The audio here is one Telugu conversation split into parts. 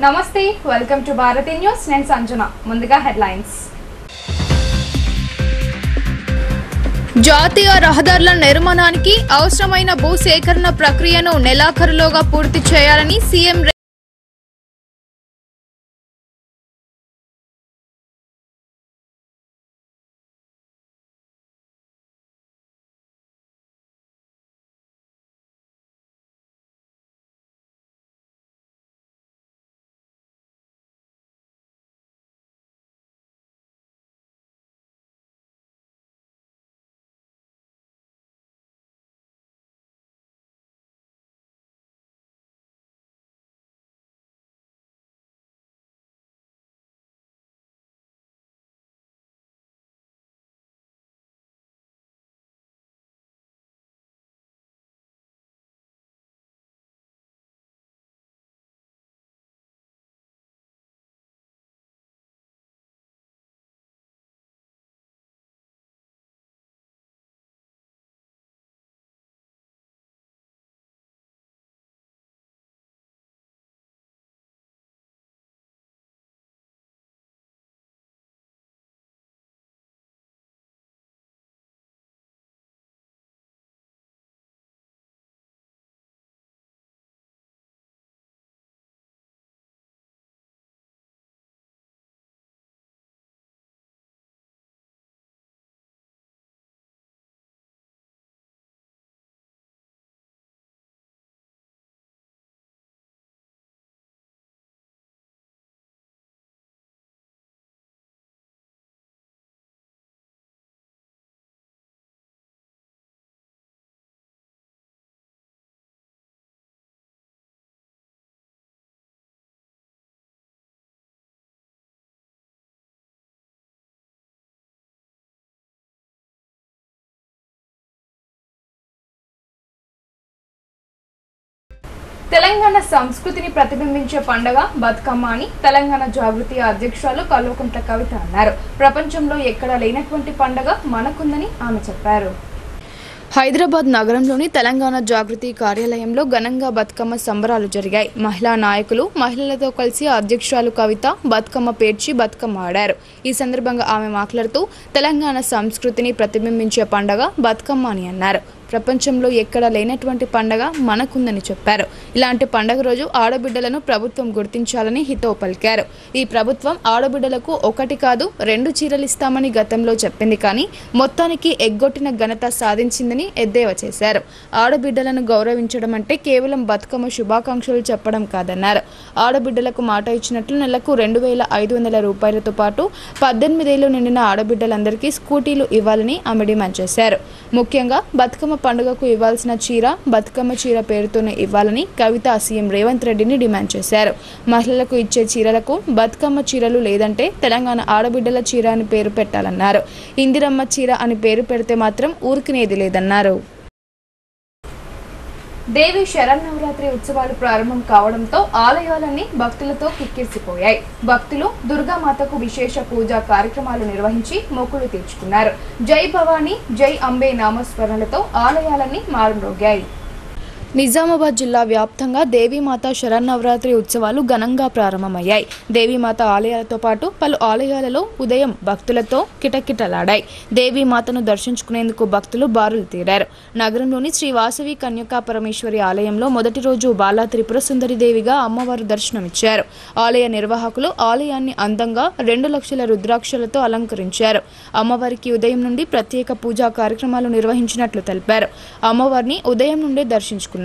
నమస్తే, వెల్కమ్ టు భారతి న్యూస్. నేను సంజన. ముందుగా హెడ్లైన్స్. జాతీయ రహదారుల నిర్మాణానికి అవసరమైన భూ సేకరణ ప్రక్రియను నెలాఖరులోగా పూర్తి చేయాలని సీఎం తెలంగాణ సంస్కృతిని ప్రతిబింబించే పండుగ బతుకమ్మ అని తెలంగాణ జాగృతి అధ్యక్షురాలు కల్వకుంట్ల కవిత అన్నారు. ప్రపంచంలో ఎక్కడా లేనటువంటి పండుగ మనకుందని ఆమె చెప్పారు. హైదరాబాద్ నగరంలోని తెలంగాణ జాగృతి కార్యాలయంలో ఘనంగా బతుకమ్మ సంబరాలు జరిగాయి. మహిళా నాయకులు మహిళలతో కలిసి అధ్యక్షురాలు కవిత బతుకమ్మ పేర్చి బతుకమ్మ ఆడారు. ఈ సందర్భంగా ఆమె మాట్లాడుతూ తెలంగాణ సంస్కృతిని ప్రతిబింబించే పండుగ బతుకమ్మ అని అన్నారు. ప్రపంచంలో ఎక్కడా లేనటువంటి పండగ మనకుందని చెప్పారు. ఇలాంటి పండగ రోజు ఆడబిడ్డలను ప్రభుత్వం గుర్తించాలని హితవు పలికారు. ఈ ప్రభుత్వం ఆడబిడ్డలకు ఒకటి కాదు 2 చీరలు ఇస్తామని గతంలో చెప్పింది, కానీ మొత్తానికి ఎగ్గొట్టిన ఘనత సాధించిందని ఎద్దేవా చేశారు. ఆడబిడ్డలను గౌరవించడం అంటే కేవలం బతుకమ్మ శుభాకాంక్షలు చెప్పడం కాదన్నారు. ఆడబిడ్డలకు మాట ఇచ్చినట్లు నెలకు 2,500 రూపాయలతో పాటు 18 ఏళ్లు నిండిన ఆడబిడ్డలందరికీ స్కూటీలు ఇవ్వాలని ఆమె డిమాండ్ చేశారు. ముఖ్యంగా బతుకమ్మ పండుగకు ఇవ్వాల్సిన చీర బతుకమ్మ చీర పేరుతోనే ఇవ్వాలని కవిత సీఎం రేవంత్ రెడ్డిని డిమాండ్ చేశారు. మహిళలకు ఇచ్చే చీరలకు బతుకమ్మ చీరలు లేదంటే తెలంగాణ ఆడబిడ్డల చీర అని పేరు పెట్టాలన్నారు. ఇందిరమ్మ చీర అని పేరు పెడితే మాత్రం ఊరికినేది లేదన్నారు. దేవి శరన్నవరాత్రి ఉత్సవాలు ప్రారంభం కావడంతో ఆలయాలన్నీ భక్తులతో కిక్కిరిసిపోయాయి. భక్తులు దుర్గామాతకు విశేష పూజా కార్యక్రమాలు నిర్వహించి మొక్కులు తీర్చుకున్నారు. జై భవానీ జై అంబే నామస్మరణలతో ఆలయాలన్నీ మారుమ్రోగాయి. నిజామాబాద్ జిల్లా వ్యాప్తంగా దేవీమాత శరన్నవరాత్రి ఉత్సవాలు ఘనంగా ప్రారంభమయ్యాయి. దేవీమాత ఆలయాలతో పాటు పలు ఆలయాలలో ఉదయం భక్తులతో కిటకిటలాడాయి. దేవీమాతను దర్శించుకునేందుకు భక్తులు బారులు తీరారు. నగరంలోని శ్రీ వాసవి కన్యకా పరమేశ్వరి ఆలయంలో మొదటి రోజు బాలా త్రిపుర సుందరి దేవిగా అమ్మవారు దర్శనమిచ్చారు. ఆలయ నిర్వాహకులు ఆలయాన్ని అందంగా 2 లక్షల రుద్రాక్షలతో అలంకరించారు. అమ్మవారికి ఉదయం నుండి ప్రత్యేక పూజా కార్యక్రమాలు నిర్వహించినట్లు తెలిపారు. అమ్మవారిని ఉదయం నుండే దర్శించుకున్నారు.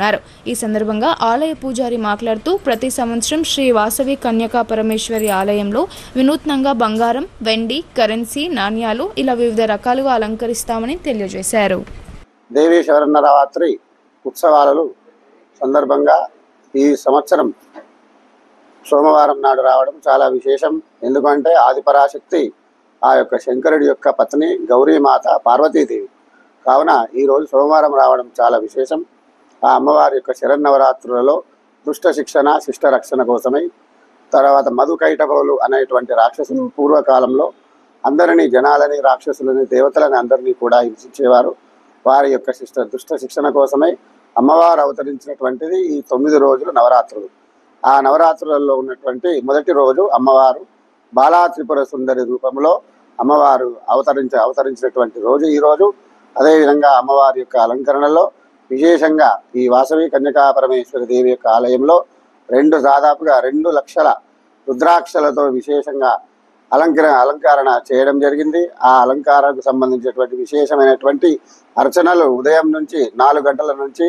ఈ సందర్భంగా ఆలయ పూజారి మాట్లాడుతూ ప్రతి సంవత్సరం శ్రీ వాసవి కన్యకా పరమేశ్వరి ఆలయంలో వినూత్నంగా బంగారం, వెండి, కరెన్సీ, నాణ్యాలు ఇలా వివిధ రకాలుగా అలంకరిస్తామని తెలియజేశారు. దేవీ శరన్నవరాత్రి ఉత్సవాలలో సందర్భంగా ఈ సంవత్సరం సోమవారం నాడు రావడం చాలా విశేషం. ఎందుకంటే ఆదిపరాశక్తి ఆ యొక్క శంకరుడి యొక్క పత్ని గౌరీమాత పార్వతీదేవి కావున ఈరోజు సోమవారం రావడం చాలా విశేషం. ఆ అమ్మవారి యొక్క శరన్నవరాత్రులలో దుష్ట శిక్షణ శిష్ట రక్షణ కోసమై తర్వాత మధుకైటభవులు అనేటువంటి రాక్షసులు పూర్వకాలంలో అందరినీ జనాలని రాక్షసులని దేవతలని అందరినీ కూడా హింసించేవారు. వారి యొక్క దుష్ట శిక్షణ కోసమై అమ్మవారు అవతరించినటువంటిది ఈ 9 రోజులు నవరాత్రులు. ఆ నవరాత్రులలో ఉన్నటువంటి మొదటి రోజు అమ్మవారు బాలా త్రిపుర సుందరి రూపంలో అమ్మవారు అవతరించినటువంటి రోజు ఈ రోజు. అదేవిధంగా అమ్మవారి యొక్క అలంకరణలో విశేషంగా ఈ వాసవి కన్యకా పరమేశ్వరి దేవి యొక్క ఆలయంలో దాదాపుగా 2 లక్షల రుద్రాక్షలతో విశేషంగా అలంకరణ చేయడం జరిగింది. ఆ అలంకారానికి సంబంధించినటువంటి విశేషమైనటువంటి అర్చనలు ఉదయం నుంచి 4 గంటల నుంచి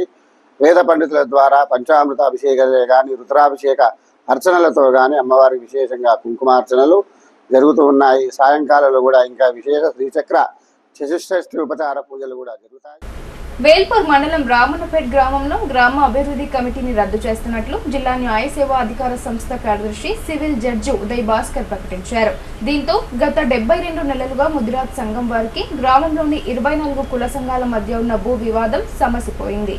వేద పండితుల ద్వారా పంచామృత అభిషేకాలే కానీ రుద్రాభిషేక అర్చనలతో కానీ అమ్మవారికి విశేషంగా కుంకుమార్చనలు జరుగుతూ ఉన్నాయి. సాయంకాలంలో కూడా ఇంకా విశేష శ్రీచక్ర చతుష్షష్ఠి ఉపచార పూజలు కూడా జరుగుతాయి. వేల్పూర్ మండలం రామన్నపేట్ గ్రామంలో గ్రామ అభివృద్ధి కమిటీని రద్దు చేస్తున్నట్లు జిల్లా న్యాయ సేవా అధికార సంస్థ కార్యదర్శి సివిల్ జడ్జి ఉదయ్ భాస్కర్ ప్రకటించారు. దీంతో గత 72 నెలలుగా ముదిరాజ్ సంఘం వారికి గ్రామంలోని 24 కుల సంఘాల మధ్య ఉన్న భూ వివాదం సమసిపోయింది.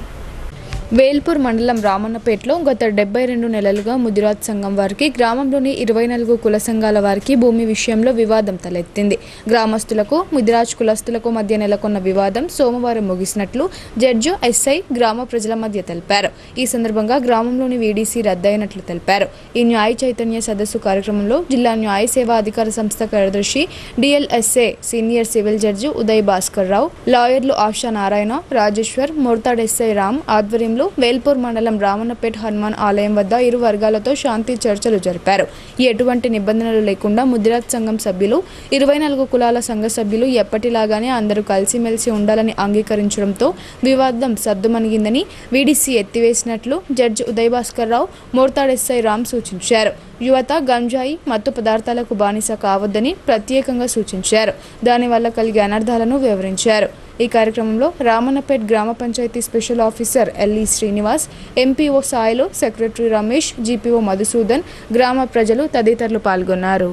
వేల్పూర్ మండలం రామన్నపేటలో గత 72 నెలలుగా ముదిరాజ్ సంఘం వారికి గ్రామంలోని 24 కుల సంఘాల వారికి భూమి విషయంలో వివాదం తలెత్తింది. గ్రామస్తులకు ముదిరాజ్ కులస్తులకు మధ్య నెలకొన్న వివాదం సోమవారం ముగిసినట్లు జడ్జి ఎస్ఐ గ్రామ ప్రజల మధ్య తెలిపారు. ఈ సందర్భంగా గ్రామంలోని వీడీసీ రద్దయినట్లు తెలిపారు. ఈ న్యాయ చైతన్య సదస్సు కార్యక్రమంలో జిల్లా న్యాయ సేవా అధికార సంస్థ కార్యదర్శి DLSA senior civil judge Uday Bhaskar Rao, లాయర్లు ఆశా నారాయణ, రాజేశ్వర్, మోర్తాడ్ ఎస్ఐ రామ్ ఆధ్వర్యంలో వేల్పూర్ మండలం రామన్నపేట్ హనుమాన్ ఆలయం వద్ద ఇరు వర్గాలతో శాంతి చర్చలు జరిపారు. ఎటువంటి నిబంధనలు లేకుండా ముదిరాజ్ సంఘం సభ్యులు 24 కులాల సంఘ సభ్యులు ఎప్పటిలాగానే అందరూ కలిసిమెలిసి ఉండాలని అంగీకరించడంతో వివాదం సద్దుమణిగిందని వీడీసీ ఎత్తివేసినట్లు జడ్జి ఉదయ్ భాస్కర్ రావు, మోర్తాడ్ ఎస్ఐ రామ్ సూచించారు. యువత గంజాయి మత్తు పదార్థాలకు బానిస కావద్దని ప్రత్యేకంగా సూచించారు. దానివల్ల కలిగే అనర్థాలను వివరించారు. ఈ కార్యక్రమంలో రామన్నపేట్ గ్రామ panchayat special officer LE Srinivas, MPO Sailu, secretary Ramesh, GPO Madhusudan, గ్రామ ప్రజలు తదితరులు పాల్గొన్నారు.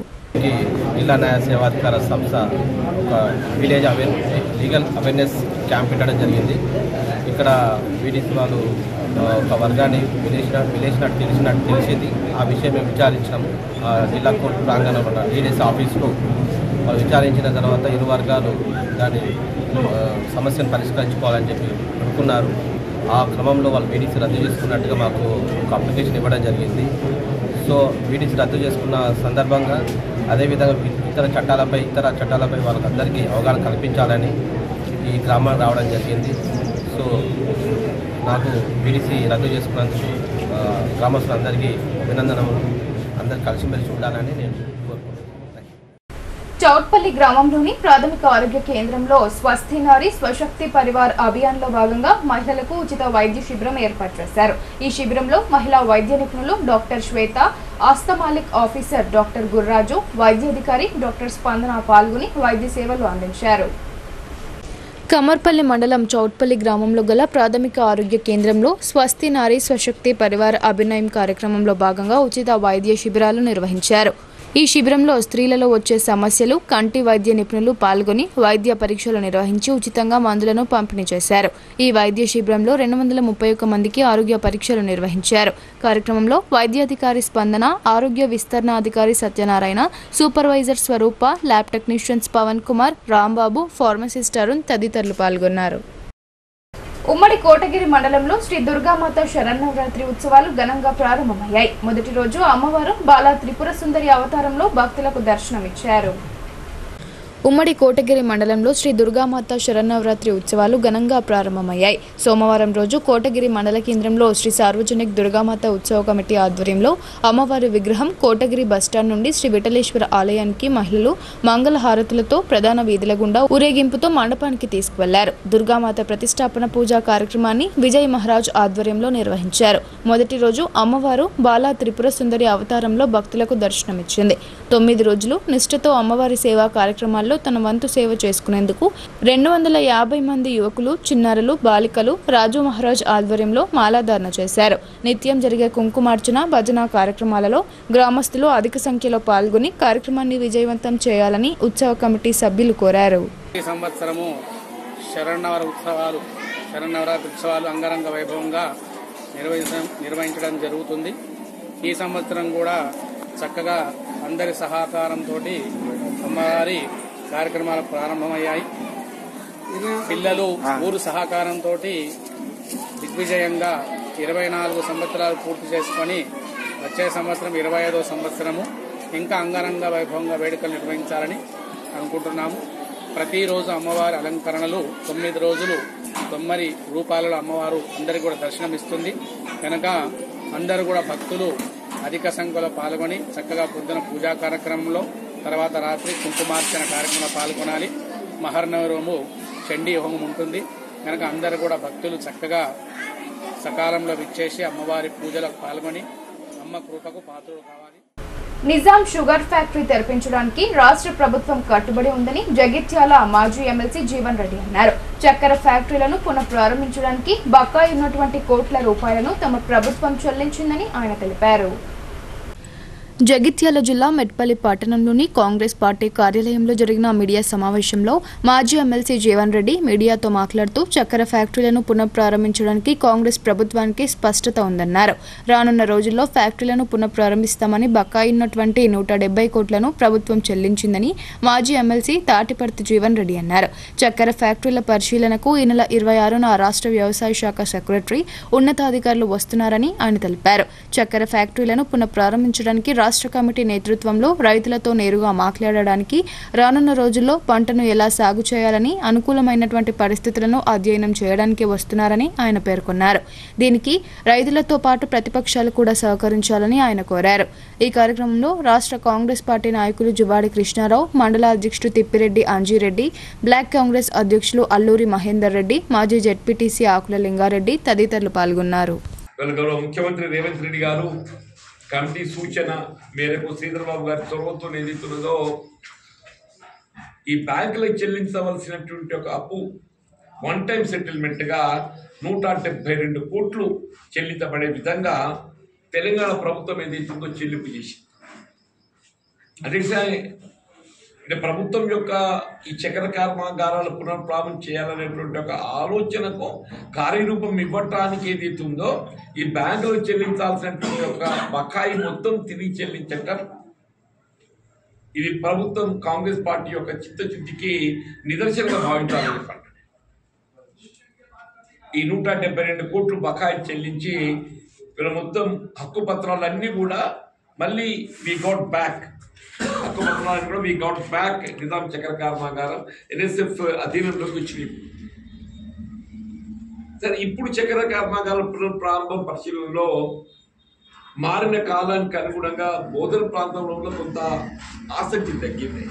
జిల్లా న్యాయ సేవాధికార సంస్థ ఒక విలేజ్ లీగల్ అవేర్నెస్ క్యాంప్ పెట్టడం జరిగింది. ఇక్కడ వీడీసీ వాళ్ళు ఒక వర్గాన్ని తెలిసింది. ఆ విషయం మేము విచారించినాము. జిల్లా కోర్టు ప్రాంగణంలో ఉన్న డీడీసీ ఆఫీస్లో వాళ్ళు విచారించిన తర్వాత ఇరు వర్గాలు దాని సమస్యను పరిష్కరించుకోవాలని చెప్పి అనుకున్నారు. ఆ క్రమంలో వాళ్ళు వీడీసీ రద్దు చేసుకున్నట్టుగా మాకు ఒక అప్లికేషన్ ఇవ్వడం జరిగింది. సో వీడీసీ రద్దు చేసుకున్న సందర్భంగా అదేవిధంగా ఇతర చట్టాలపై వాళ్ళకందరికీ అవగాహన కల్పించాలని ఈ గ్రామం రావడం జరిగింది. సో నాకు వీడీసీ రద్దు చేసుకున్నందుకు గ్రామస్తులందరికీ అభినందనలు. అందరూ కలిసిమెలిసి ఉండాలని నేను కోరుకుంటున్నాను. చౌట్పల్లి గ్రామంలోని ప్రాథమిక ఆరోగ్య కేంద్రంలో స్వస్తి నారి స్వశక్తి పరివార్ అభియాన్లో భాగంగా మహిళలకు ఉచిత వైద్య శిబిరం ఏర్పాటు చేశారు. ఈ శిబిరంలో మహిళా వైద్య నిపుణులు డాక్టర్ శ్వేత, ఆస్తమాలిక్ ఆఫీసర్ డాక్టర్ గుర్రాజు, వైద్యాధికారి డాక్టర్ స్పందన పాల్గొని వైద్య సేవలు అందించారు. కమర్పల్లి మండలం చౌట్పల్లి గ్రామంలో గల ప్రాథమిక ఆరోగ్య కేంద్రంలో స్వస్తి నారీ స్వశక్తి పరివార్ అభినయం కార్యక్రమంలో భాగంగా ఉచిత వైద్య శిబిరాలు నిర్వహించారు. ఈ శిబిరంలో స్త్రీలలో వచ్చే సమస్యలు కంటి వైద్య నిపుణులు పాల్గొని వైద్య పరీక్షలు నిర్వహించి ఉచితంగా మందులను పంపిణీ చేశారు. ఈ వైద్య శిబిరంలో 231 మందికి ఆరోగ్య పరీక్షలు నిర్వహించారు. కార్యక్రమంలో వైద్యాధికారి స్పందన, ఆరోగ్య విస్తరణ అధికారి Satyanarayana, supervisor Swaroopa, lab technicians Pavan Kumar, Rambabu, pharmacist Arun తదితరులు పాల్గొన్నారు. ఉమ్మడి కోటగిరి మండలంలో శ్రీ దుర్గామాత శరన్నవరాత్రి ఉత్సవాలు ఘనంగా ప్రారంభమయ్యాయి. మొదటి రోజు అమ్మవారు బాలా త్రిపుర సుందరి అవతారంలో భక్తులకు దర్శనమిచ్చారు. ఉమ్మడి కోటగిరి మండలంలో శ్రీ దుర్గామాత శరన్నవరాత్రి ఉత్సవాలు ఘనంగా ప్రారంభమయ్యాయి. సోమవారం రోజు కోటగిరి మండల కేంద్రంలో శ్రీ సార్వజనిక్ దుర్గామాత ఉత్సవ కమిటీ ఆధ్వర్యంలో అమ్మవారి విగ్రహం కోటగిరి బస్టాండ్ నుండి శ్రీ విఠలేశ్వర ఆలయానికి మహిళలు మంగళహారతులతో ప్రధాన వీధుల గుండా ఊరేగింపుతో మండపానికి తీసుకువెళ్లారు. దుర్గామాత ప్రతిష్టాపన పూజా కార్యక్రమాన్ని విజయ్ మహారాజ్ ఆధ్వర్యంలో నిర్వహించారు. మొదటి రోజు అమ్మవారు బాలా త్రిపుర సుందరి అవతారంలో భక్తులకు దర్శనమిచ్చింది. 9 రోజులు నిష్ఠతో అమ్మవారి సేవా కార్యక్రమాల్లో తన వంతు సేవ చేసుకునేందుకు 250 మంది యువకులు, చిన్నారులు, బాలికలు రాజు మహారాజ్ ఆధ్వర్యంలో మాలాధారణ చేశారు. నిత్యం జరిగే కుంకుమార్చన, భజన కార్యక్రమాలలో గ్రామస్తులు అధిక సంఖ్యలో పాల్గొని కార్యక్రమాన్ని విజయవంతం చేయాలని ఉత్సవ కమిటీ సభ్యులు కోరారు. ఈ సంవత్సరము శరన్నవరాత్రి ఉత్సవాలు అంగరంగ వైభవంగా నిర్వహించడం జరుగుతుంది. ఈ సంవత్సరం కూడా చక్కగా అందరి సహకారంతో అమ్మవారి కార్యక్రమాలు ప్రారంభమయ్యాయి. పిల్లలు ఊరు సహకారంతో దిగ్విజయంగా 24 సంవత్సరాలు పూర్తి చేసుకుని వచ్చే సంవత్సరం 25వ సంవత్సరము ఇంకా అంగరంగ వైభవంగా వేడుకలు నిర్వహించాలని అనుకుంటున్నాము. ప్రతిరోజు అమ్మవారి అలంకరణలు 9 రోజులు 9 రూపాలలో అమ్మవారు అందరికీ కూడా దర్శనమిస్తుంది కనుక అందరూ కూడా భక్తులు అధిక సంఖ్యలో పాల్గొని చక్కగా పొద్దున పూజా కార్యక్రమంలో తర్వాత రాత్రి కుంకుమార్చన కార్యక్రమంలో పాల్గొనాలి. మహర్నవరోము చండీ హోమం ఉంటుంది కనుక అందరూ కూడా భక్తులు చక్కగా సకాలంలో విచ్చేసి అమ్మవారి పూజలకు పాల్గొని అమ్మ కృపకు పాత్రులు కావాలి. నిజాం షుగర్ ఫ్యాక్టరీ తెరపించడానికి రాష్ట్ర ప్రభుత్వం కట్టుబడి ఉందని జగిత్యాల మాజీ ఎమ్మెల్సీ జీవన్ రెడ్డి అన్నారు. చక్కెర ఫ్యాక్టరీలను పునః ప్రారంభించడానికి బకాయి ఉన్నటువంటి కోట్ల రూపాయలను తమ ప్రభుత్వం చెల్లించిందని ఆయన తెలిపారు. జగిత్యాల జిల్లా మెట్పల్లి పట్టణంలోని కాంగ్రెస్ పార్టీ కార్యాలయంలో జరిగిన మీడియా సమావేశంలో మాజీ ఎమ్మెల్సీ జీవన్ రెడ్డి మీడియాతో మాట్లాడుతూ చక్కెర ఫ్యాక్టరీలను పునఃప్రారంభించడానికి కాంగ్రెస్ ప్రభుత్వానికి స్పష్టత ఉందన్నారు. రానున్న రోజుల్లో ఫ్యాక్టరీలను పునఃప్రారంభిస్తామని బకాయి ఉన్నటువంటి 170 కోట్లను ప్రభుత్వం చెల్లించిందని మాజీ ఎమ్మెల్సీ తాటిపర్తి జీవన్ రెడ్డి అన్నారు. చక్కెర ఫ్యాక్టరీల పరిశీలనకు ఈ నెల 26న రాష్ట్ర వ్యవసాయ శాఖ సెక్రటరీ ఉన్నతాధికారులు వస్తున్నారని ఆయన తెలిపారు. చక్కెర ఫ్యాక్టరీలను పునఃప్రారంభించడానికి రాష్ట్ర కమిటీ నేతృత్వంలో రైతులతో నేరుగా మాట్లాడడానికి రానున్న రోజుల్లో పంటను ఎలా సాగు చేయాలని అనుకూలమైనటువంటి పరిస్థితులను అధ్యయనం చేయడానికి వస్తున్నారని ఆయన పేర్కొన్నారు. దీనికి రైతులతో పాటు ప్రతిపక్షాలు కూడా సహకరించాలని ఆయన కోరారు. ఈ కార్యక్రమంలో రాష్ట్ర కాంగ్రెస్ పార్టీ నాయకులు జువాడి కృష్ణారావు, మండల అధ్యక్షుడు తిప్పిరెడ్డి అంజీరెడ్డి, బ్లాక్ కాంగ్రెస్ అధ్యక్షులు అల్లూరి మహేందర్ రెడ్డి, మాజీ జెడ్పీటీసీ ఆకుల లింగారెడ్డి తదితరులు పాల్గొన్నారు. ముఖ్యమంత్రి రేవంత్ రెడ్డి గారు కమిటీ సూచన మేరకు శ్రీధర్బాబు గారి చొరవతో ఏదైతున్నదో ఈ బ్యాంకులకు చెల్లించవలసినటువంటి ఒక అప్పు వన్ టైం సెటిల్మెంట్గా 172 కోట్లు చెల్లించబడే విధంగా తెలంగాణ ప్రభుత్వం ఏదైతుందో చెల్లింపు చేసింది. అంటే ప్రభుత్వం యొక్క ఈ చక్కెర కర్మాగారాల పునఃప్రారంభం చేయాలనేటువంటి ఒక ఆలోచనకు కార్యరూపం ఇవ్వటానికి ఏదైతే ఉందో ఈ బ్యాంకులు చెల్లించాల్సినటువంటి ఒక బకాయి మొత్తం తిరిగి చెల్లించటం ఇది ప్రభుత్వం కాంగ్రెస్ పార్టీ యొక్క చిత్తశుద్ధికి నిదర్శనంగా భావించాలని చెప్పండి. ఈ 172 కోట్లు బకాయి చెల్లించి వీళ్ళ మొత్తం హక్కు పత్రాలన్నీ కూడా మళ్ళీ వి గాట్ బ్యాక్ నిజాం చక్కెర కర్మాగారం NSF అధీనంలోకి వచ్చింది. సరే, ఇప్పుడు చక్కెర కర్మాగారం పునఃప్రారంభం పరిశీలనలో మారిన కాలానికి అనుగుణంగా బోధన ప్రాంతంలో కొంత ఆసక్తి తగ్గింది.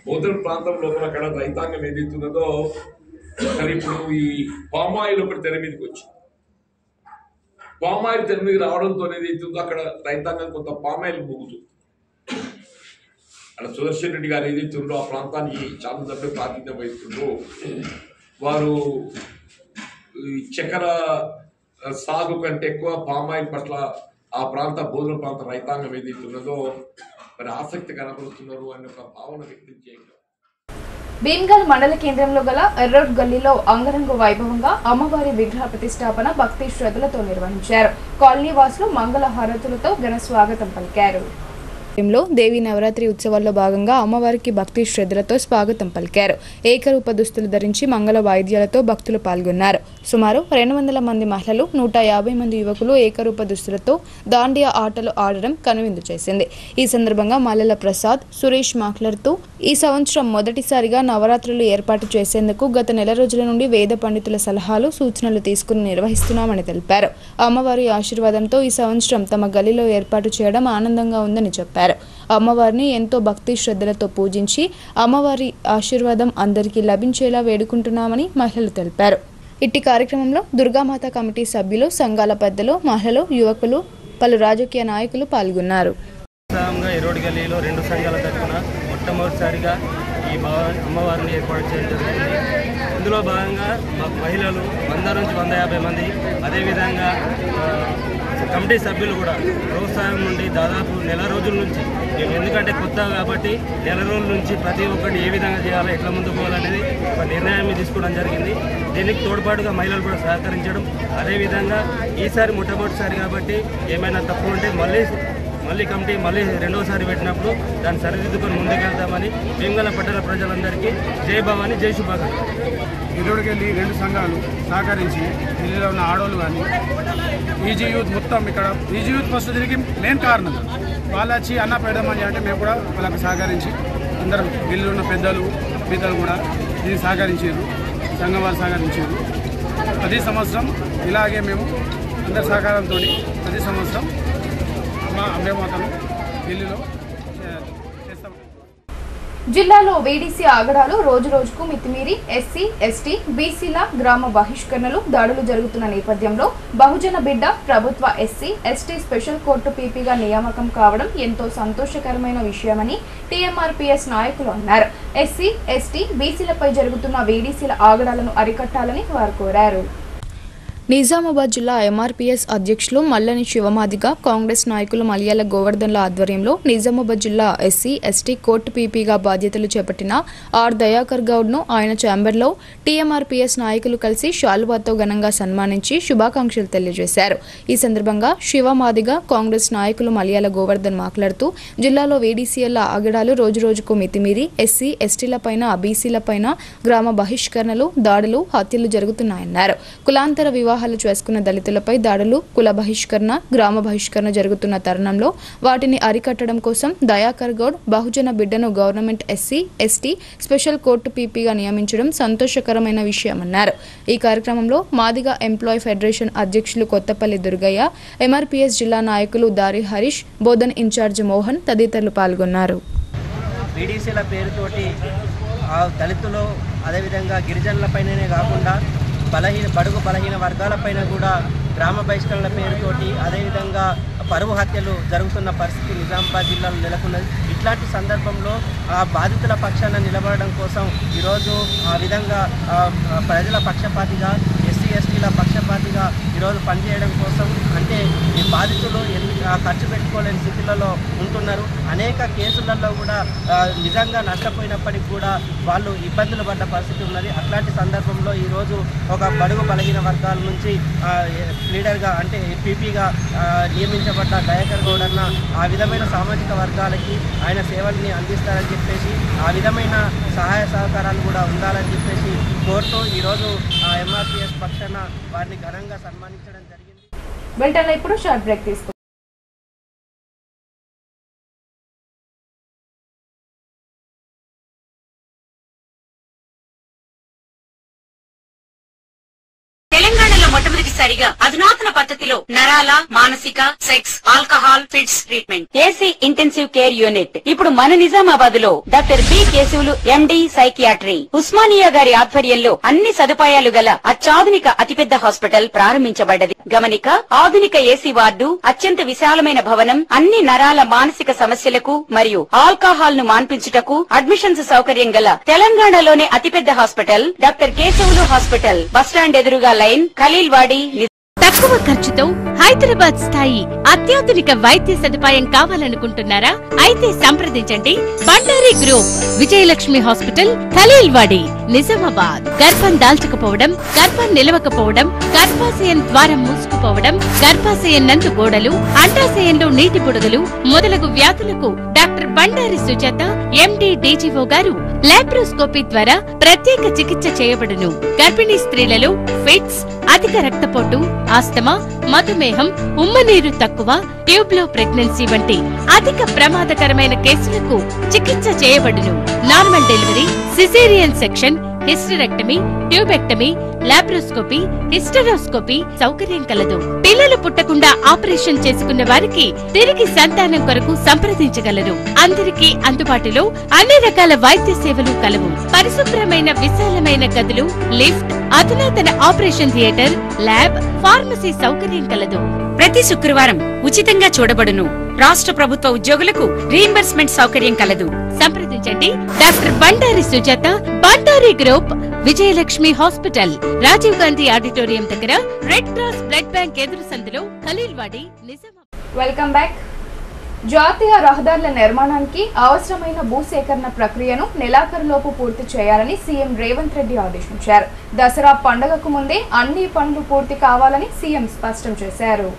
బోధన ప్రాంతంలో అక్కడ రైతాంగం ఏదైతున్నదో సరే ఇప్పుడు ఈ పామాయిల్ ఒకటి తెర మీదకి వచ్చింది. పామాయిల్ తెర మీద రావడంతో ఏదైతుందో అక్కడ రైతాంగం కొంత పామాయిల్ ముగుతుంది. అక్కడ సుదర్శన్ రెడ్డి గారు ఏదైతే ఉందో ఆ ప్రాంతానికి చాలా దగ్గర ప్రాతినిధ్యం వహిస్తుందో వారు చక్కెర సాగు కంటే ఎక్కువ పామాయిల్ పట్ల ఆ ప్రాంత బోధన ప్రాంత రైతాంగం ఏదైతే ఉన్నదో మరి ఆసక్తి కనబరుస్తున్నారు అనే ఒక భావన వ్యక్తం చేయడం. భీమ్గల్ మండల కేంద్రంలో గల ఎర్రోడ్ గల్లీలో అంగరంగ వైభవంగా అమ్మవారి విగ్రహ ప్రతిష్టాపన భక్తి శ్రద్ధలతో నిర్వహించారు. కాలనీ వాసులు మంగళ హారతులతో ఘన స్వాగతం పలికారు. దేవీ నవరాత్రి ఉత్సవాల్లో భాగంగా అమ్మవారికి భక్తి శ్రద్ధలతో స్వాగతం పలికారు. ఏకరూప దుస్తులు ధరించి మంగళ వాయిద్యాలతో భక్తులు పాల్గొన్నారు. సుమారు 200 మంది మహిళలు, 150 మంది యువకులు ఏకరూప దుస్తులతో దాండియా ఆటలు ఆడడం కనువిందు చేసింది. ఈ సందర్భంగా మల్లెల ప్రసాద్, సురేష్ మాట్లాడుతూ ఈ సంవత్సరం మొదటిసారిగా నవరాత్రులు ఏర్పాటు చేసేందుకు గత నెల రోజుల నుండి వేద పండితుల సలహాలు, సూచనలు తీసుకుని నిర్వహిస్తున్నామని తెలిపారు. అమ్మవారి ఆశీర్వాదంతో ఈ సంవత్సరం తమ గల్లీలో ఏర్పాటు చేయడం ఆనందంగా ఉందని చెప్పారు. అమ్మవారిని ఎంతో భక్తి శ్రద్ధలతో పూజించి అమ్మవారి ఆశీర్వాదం అందరికీ లభించేలా వేడుకుంటున్నామని మహిళలు తెలిపారు. ఇట్టి కార్యక్రమంలో దుర్గామాత కమిటీ సభ్యులు, సంఘాల పెద్దలు, మహిళలు, యువకులు, పలు రాజకీయ నాయకులు పాల్గొన్నారు. ఎర్రోడ్ గల్లీలో 2 సంఘాల తరఫున మొట్టమొదటిసారిగా ఈ అమ్మవారిని ఏర్పాటు చేయడం జరిగింది. ఇందులో భాగంగా మహిళలు 100 నుంచి 150 మంది, అదేవిధంగా కమిటీ సభ్యులు కూడా ప్రోత్సాహం నుండి దాదాపు నెల రోజుల నుంచి ఎందుకంటే కొత్త కాబట్టి నెల రోజుల నుంచి ప్రతి ఒక్కటి ఏ విధంగా చేయాలో, ఎట్లా ముందుకు పోవాలనేది ఒక నిర్ణయం తీసుకోవడం జరిగింది. దీనికి తోడ్పాటుగా మహిళలు కూడా సహకరించడం, అదేవిధంగా ఈసారి మొట్టమొదటిసారి కాబట్టి ఏమైనా తప్పు ఉంటే మళ్ళీ కమిటీ మళ్ళీ రెండోసారి పెట్టినప్పుడు దాన్ని సరిదిద్దుకొని ముందుకెళ్తామని భీమగల్ పట్టణ ప్రజలందరికీ జై భవాని జై శుభాకాంక్షలు. ఈరోడుకెళ్ళి 2 సంఘాలు సహకరించి ఢిల్లీలో ఉన్న ఆడోళ్ళు కానీ ఈజీ యూత్ మొత్తం ఇక్కడ ఈజీ యూత్ ఫస్ట్ దీనికి మెయిన్ కారణం వాళ్ళు వచ్చి అన్న పెడదామని అంటే మేము కూడా వాళ్ళకి సహకరించి అందరం ఢిల్లీలో ఉన్న పెద్దలు మిగతాలు కూడా దీన్ని సహకరించారు, సంఘం వాళ్ళు సహకరించారు. ప్రతి సంవత్సరం ఇలాగే మేము అందరి సహకారంతో ప్రతి సంవత్సరం మేము అతను ఢిల్లీలో చేస్తాం. జిల్లాలో వీడీసీ ఆగడాలు రోజురోజుకు మితిమీరి ఎస్సీ, ఎస్టీ, బీసీల గ్రామ బహిష్కరణలు, దాడులు జరుగుతున్న నేపథ్యంలో బహుజన బిడ్డ ప్రభుత్వ ఎస్సీ, ఎస్టీ స్పెషల్ కోర్టు పీపీగా నియామకం కావడం ఎంతో సంతోషకరమైన విషయమని టీఎంఆర్పీఎస్ నాయకులు అన్నారు. ఎస్సీ, ఎస్టీ, బీసీలపై జరుగుతున్న వీడీసీల ఆగడాలను అరికట్టాలని వారు కోరారు. నిజామాబాద్ జిల్లా ఎంఆర్పీఎస్ అధ్యక్షులు మల్లని శివమాదిగ, కాంగ్రెస్ నాయకులు మలయాళ గోవర్ధన్ల ఆధ్వర్యంలో నిజామాబాద్ జిల్లా ఎస్సీ, ఎస్టీ కోర్టు పీపీగా బాధ్యతలు చేపట్టిన ఆర్ దయాకర్ గౌడ్ను ఆయన ఛాంబర్లో టీఎంఆర్పీఎస్ నాయకులు కలిసి శాలువాతో ఘనంగా సన్మానించి శుభాకాంక్షలు తెలియజేశారు. ఈ సందర్భంగా శివమాదిగ, కాంగ్రెస్ నాయకులు మలయాళ గోవర్ధన్ మాట్లాడుతూ జిల్లాలో వీడీసీల ఆగడాలు రోజురోజుకు మితిమీరి ఎస్సీ, ఎస్టీలపైన, బీసీలపైన గ్రామ బహిష్కరణలు, దాడులు, హత్యలు జరుగుతున్నాయన్నారు. కులాంతర వివాహాలు చేసుకున్న దళితులపై దాడులు, కుల బహిష్కరణ, గ్రామ బహిష్కరణ జరుగుతున్న తరుణంలో వాటిని అరికట్టడం కోసం దయాకర్ గౌడ్ బహుజన బిడ్డను government SC, ST special court పీపీగా నియమించడం సంతోషకరమైన విషయమన్నారు. ఈ కార్యక్రమంలో మాదిగ ఎంప్లాయీ ఫెడరేషన్ అధ్యక్షులు కొత్తపల్లి దుర్గయ్య, ఎంఆర్పీఎస్ జిల్లా నాయకులు దారి హరీష్, బోధన్ ఇన్ఛార్జ్ మోహన్ తదితరులు పాల్గొన్నారు. వీడీసీల పేరుతోటి దళితులు అదేవిధంగా గిరిజనులపైనే కాకుండా బడుగు బలహీన వర్గాలపైన కూడా గ్రామ బహిష్కరణల పేరుతోటి అదేవిధంగా పరువు హత్యలు జరుగుతున్న పరిస్థితి నిజామాబాద్ జిల్లాలో నెలకొన్నది. ఇట్లాంటి సందర్భంలో ఆ బాధితుల పక్షాన నిలబడడం కోసం ఈరోజు ఆ విధంగా ప్రజల పక్షపాతిగా, ఎస్సీ, ఎస్టీల పక్షపాతిగా ఈరోజు పనిచేయడం కోసం, అంటే ఈ బాధితులు ఖర్చు పెట్టుకోలేని స్థితిలలో ఉంటున్నారు. అనేక కేసులలో కూడా నిజంగా నష్టపోయినప్పటికీ కూడా వాళ్ళు ఇబ్బందులు పడ్డ పరిస్థితి ఉన్నది. అట్లాంటి సందర్భంలో ఈరోజు ఒక బడుగు బలహీన వర్గాల నుంచి లీడర్గా అంటే పీపీగా నియమించబడ్డ దయాకర్ గౌడ్ అన్న ఆ విధమైన సామాజిక వర్గాలకి ఆయన సేవల్ని అందిస్తారని చెప్పేసి, ఆ విధమైన సహాయ సహకారాలు కూడా ఉండాలని చెప్పేసి కోర్టు ఈరోజు ఎంఆర్పీఎస్ పక్షాన వారిని ఘనంగా సన్మానించడం జరిగింది. వెంటనే ఇప్పుడు షార్ట్ బ్రేక్ తీసుకుంటాం. తెలంగాణలో మొట్టమొదటిసారిగా అధునాతన పద్ధతిలో నరాల, మానసిక, sex, alcohol, fits treatment, AC intensive care unit ఇప్పుడు మన నిజామాబాద్ లో doctor B Keshavulu MD psychiatry, Osmania గారి ఆధ్వర్యంలో అన్ని సదుపాయాలు గల అత్యాధునిక అతిపెద్ద హాస్పిటల్ ప్రారంభించబడ్డది. గమనిక, ఆధునిక ఏసీ వార్డు, అత్యంత విశాలమైన భవనం, అన్ని నరాల మానసిక సమస్యలకు మరియు ఆల్కహాల్ ను మాన్పించుటకు అడ్మిషన్స్ సౌకర్యం గల తెలంగాణలోనే అతిపెద్ద hospital doctor Keshavulu hospital, bus stand ఎదురుగా లైన్, ఖలీల్వాడి. తక్కువ ఖర్చుతో హైదరాబాద్ స్థాయి అత్యాధునిక వైద్య సదుపాయం కావాలనుకుంటున్నారా? అయితే సంప్రదించండి బండారి గ్రూప్, విజయలక్ష్మి హాస్పిటల్, ఖలీల్వాడి, నిజామాబాద్. గర్భం దాల్చకపోవడం, గర్భం నిలవకపోవడం, గర్భాశయం ద్వారం మూసుకుపోవడం, గర్భాశయం నందు గోడలు, అండాశయంలో నీటి బుడగలు మొదలగు వ్యాధులకు డాక్టర్ బండారి సుజాత ఎండి డీజీఓ గారు లాప్రోస్కోపీ ద్వారా ప్రత్యేక చికిత్స చేయబడును. గర్భిణీ స్త్రీలలో ఫిట్స్, అధిక రక్తపోటు, ఆస్తమా, మధుమేహం, ఉమ్మనీరు తక్కువ, ట్యూబ్లో ప్రెగ్నెన్సీ వంటి అధిక ప్రమాదకరమైన కేసులకు చికిత్స చేయబడును. Normal delivery, caesarean section, hysterectomy, tubectomy, laparoscopy, hysteroscopy సౌకర్యం కలదు. పిల్లలు పుట్టకుండా ఆపరేషన్ చేసుకున్న వారికి తిరిగి సంతానం కొరకు సంప్రదించగలరు. అందరికీ అందుబాటులో అన్ని రకాల వైద్య సేవలు కలవు. పరిశుభ్రమైన విశాలమైన గదులు, లిఫ్ట్, అధునాతన ఆపరేషన్ థియేటర్, ల్యాబ్, ఫార్మసీ సౌకర్యం కలదు. ప్రతి శుక్రవారం ఉచితంగా చూడబడును. రాష్ట్ర ప్రభుత్వ ఉద్యోగులకు రీయింబర్స్మెంట్ సౌకర్యం కలదు. సంప్రదించండి doctor Bandari Sujatha, Bandari group, Vijayalakshmi hospital, Rajiv Gandhi auditorium దగ్గర, రెడ్ క్రాస్ బ్లడ్ బ్యాంక్ ఎదురు సందులో, ఖలీల్వాడి, నిజామాబాద్. Welcome back. జాతీయ రహదారుల నిర్మాణానికి అవసరమైన భూసేకరణ ప్రక్రియను నెలాఖరులోపు పూర్తి చేయాలని సీఎం రేవంత్ రెడ్డి ఆదేశించారు. దసరా పండుగకు ముందే అన్ని పనులు పూర్తి కావాలని సీఎం స్పష్టం చేశారు.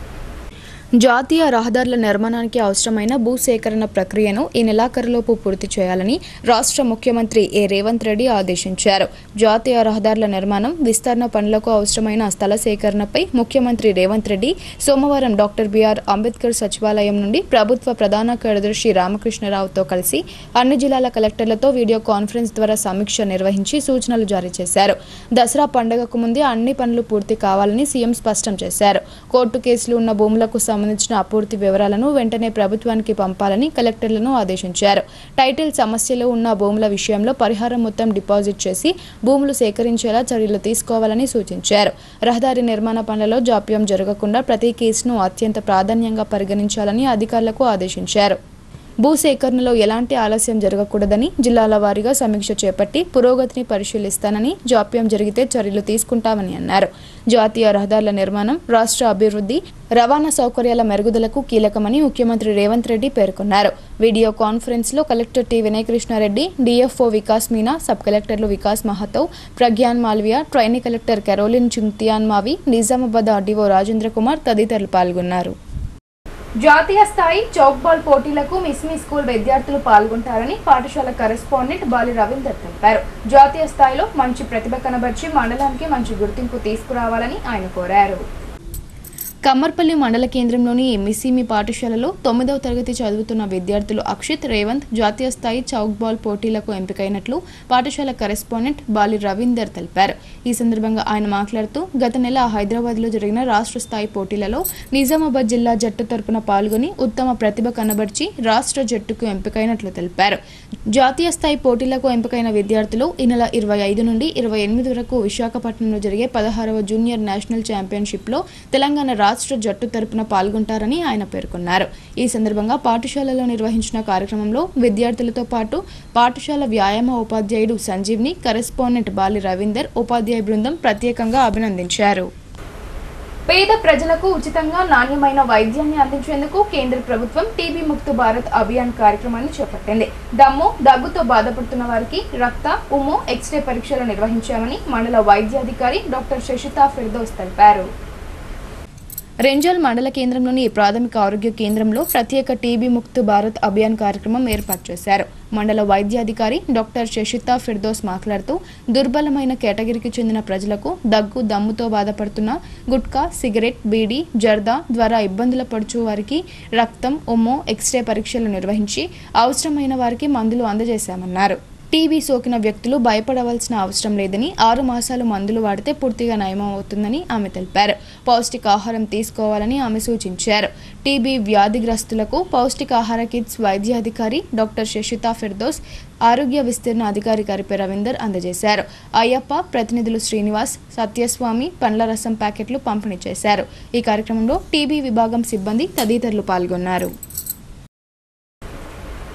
జాతీయ రహదారుల నిర్మాణానికి అవసరమైన భూసేకరణ ప్రక్రియను ఈ నెలాఖరులోపు పూర్తి చేయాలని రాష్ట్ర ముఖ్యమంత్రి రేవంత్ రెడ్డి ఆదేశించారు. జాతీయ రహదారుల నిర్మాణం, విస్తరణ పనులకు అవసరమైన స్థల సేకరణపై ముఖ్యమంత్రి రేవంత్ రెడ్డి సోమవారం డాక్టర్ బిఆర్ అంబేద్కర్ సచివాలయం నుండి ప్రభుత్వ ప్రధాన కార్యదర్శి రామకృష్ణరావుతో కలిసి అన్ని జిల్లాల కలెక్టర్లతో వీడియో కాన్ఫరెన్స్ ద్వారా సమీక్ష నిర్వహించి సూచనలు జారీ చేశారు. దసరా పండుగకు ముందే అన్ని పనులు పూర్తి కావాలని సీఎం స్పష్టం చేశారు. కోర్టు కేసులు ఉన్న భూములకు సంబంధించిన అపూర్తి వివరాలను వెంటనే ప్రభుత్వానికి పంపాలని కలెక్టర్లను ఆదేశించారు. టైటిల్ సమస్యలు ఉన్న భూముల విషయంలో పరిహారం మొత్తం డిపాజిట్ చేసి భూములు సేకరించేలా చర్యలు తీసుకోవాలని సూచించారు. రహదారి నిర్మాణ పనులలో జాప్యం జరగకుండా ప్రతి కేసును అత్యంత ప్రాధాన్యంగా పరిగణించాలని అధికారులకు ఆదేశించారు. భూసేకరణలో ఎలాంటి ఆలస్యం జరగకూడదని జిల్లాల వారీగా సమీక్ష చేపట్టి పురోగతిని పరిశీలిస్తానని, జాప్యం జరిగితే చర్యలు తీసుకుంటామని అన్నారు. జాతీయ రహదారుల నిర్మాణం రాష్ట్ర అభివృద్ధి, రవాణా సౌకర్యాల మెరుగుదలకు కీలకమని ముఖ్యమంత్రి రేవంత్ రెడ్డి పేర్కొన్నారు. వీడియో కాన్ఫరెన్స్ లో collector T Vinay Krishna Reddy, DFO Vikas Meena, sub కలెక్టర్లు Vikas Mahato, Pragyan Malviya, trainee collector Karolin Chingtian Mawi, Nizamabad RDO Rajendra Kumar తదితరులు పాల్గొన్నారు. జాతీయ స్థాయి చౌక్ బాల్ పోటీలకు మిస్మి స్కూల్ విద్యార్థులు పాల్గొంటారని పాఠశాల కరెస్పాండెంట్ బాలి రవీందర్ తెలిపారు. జాతీయ స్థాయిలో మంచి ప్రతిభ కనబర్చి మండలానికి మంచి గుర్తింపు తీసుకురావాలని ఆయన కోరారు. కమ్మర్పల్లి మండల కేంద్రంలోని మిస్సిమి పాఠశాలలో 9వ తరగతి చదువుతున్న విద్యార్థులు అక్షిత్, రేవంత్ జాతీయ స్థాయి చౌక్ బాల్ పోటీలకు ఎంపికైనట్లు పాఠశాల కరెస్పాండెంట్ బాలి రవీందర్ తెలిపారు. ఈ సందర్భంగా ఆయన మాట్లాడుతూ గత నెల హైదరాబాద్లో జరిగిన రాష్ట్ర స్థాయి పోటీలలో నిజామాబాద్ జిల్లా జట్టు తరపున పాల్గొని ఉత్తమ ప్రతిభ కనబర్చి రాష్ట్ర జట్టుకు ఎంపికైనట్లు తెలిపారు. జాతీయ స్థాయి పోటీలకు ఎంపికైన విద్యార్థులు ఈ నెల 25 నుండి 28 వరకు విశాఖపట్నంలో జరిగే 16వ జూనియర్ నేషనల్ ఛాంపియన్షిప్లో తెలంగాణ రాష్ట్ర జట్టు తరపున పాల్గొంటారని ఆయన పేర్కొన్నారు. ఈ సందర్భంగా పాఠశాలలో నిర్వహించిన కార్యక్రమంలో విద్యార్థులతో పాటు పాఠశాల వ్యాయామ ఉపాధ్యాయుడు సంజీవ్ని, కరెస్పాండెంట్ బాలి రవీందర్, ఉపాధ్యాయ బృందం ప్రత్యేకంగా అభినందించారు. పేద ప్రజలకు ఉచితంగా నాణ్యమైన వైద్యాన్ని అందించేందుకు కేంద్ర ప్రభుత్వం టీబీ ముక్త భారత్ అభియాన్ కార్యక్రమాన్ని చేపట్టింది. దమ్ము, దగ్గుతో బాధపడుతున్న వారికి రక్త, ఉమ్ము, ఎక్స్రే పరీక్షలు నిర్వహించామని మండల వైద్యాధికారి డాక్టర్ శశితా ఫిర్దౌస్ తెలిపారు. రెంజల్ మండల కేంద్రంలోని ప్రాథమిక ఆరోగ్య కేంద్రంలో ప్రత్యేక టీబీ ముక్త భారత్ అభియాన్ కార్యక్రమం ఏర్పాటు చేశారు. మండల వైద్యాధికారి డాక్టర్ శశితా ఫిర్దౌస్ మాట్లాడుతూ దుర్బలమైన కేటగిరీకి చెందిన ప్రజలకు దగ్గు, దమ్ముతో బాధపడుతున్న గుట్కా, సిగరెట్, బీడీ, జర్దా ద్వారా ఇబ్బందుల పడుచు వారికి రక్తం, ఉమ్ము, ఎక్స్రే పరీక్షలు నిర్వహించి అవసరమైన వారికి మందులు అందజేశామన్నారు. టీబీ సోకిన వ్యక్తులు భయపడవలసిన అవసరం లేదని, 6 మాసాలు మందులు వాడితే పూర్తిగా నయమవుతుందని ఆమె తెలిపారు. పౌష్టికాహారం తీసుకోవాలని ఆమె సూచించారు. టీబీ వ్యాధిగ్రస్తులకు పౌష్టికాహార కిట్స్ వైద్యాధికారి డాక్టర్ శశితా ఫిర్దౌస్, ఆరోగ్య విస్తరణ అధికారి కరిపే రవీందర్ అందజేశారు. అయ్యప్ప, ప్రతినిధులు శ్రీనివాస్, సత్యస్వామి పండ్ల రసం ప్యాకెట్లు పంపిణీ చేశారు. ఈ కార్యక్రమంలో టీబీ విభాగం సిబ్బంది తదితరులు పాల్గొన్నారు.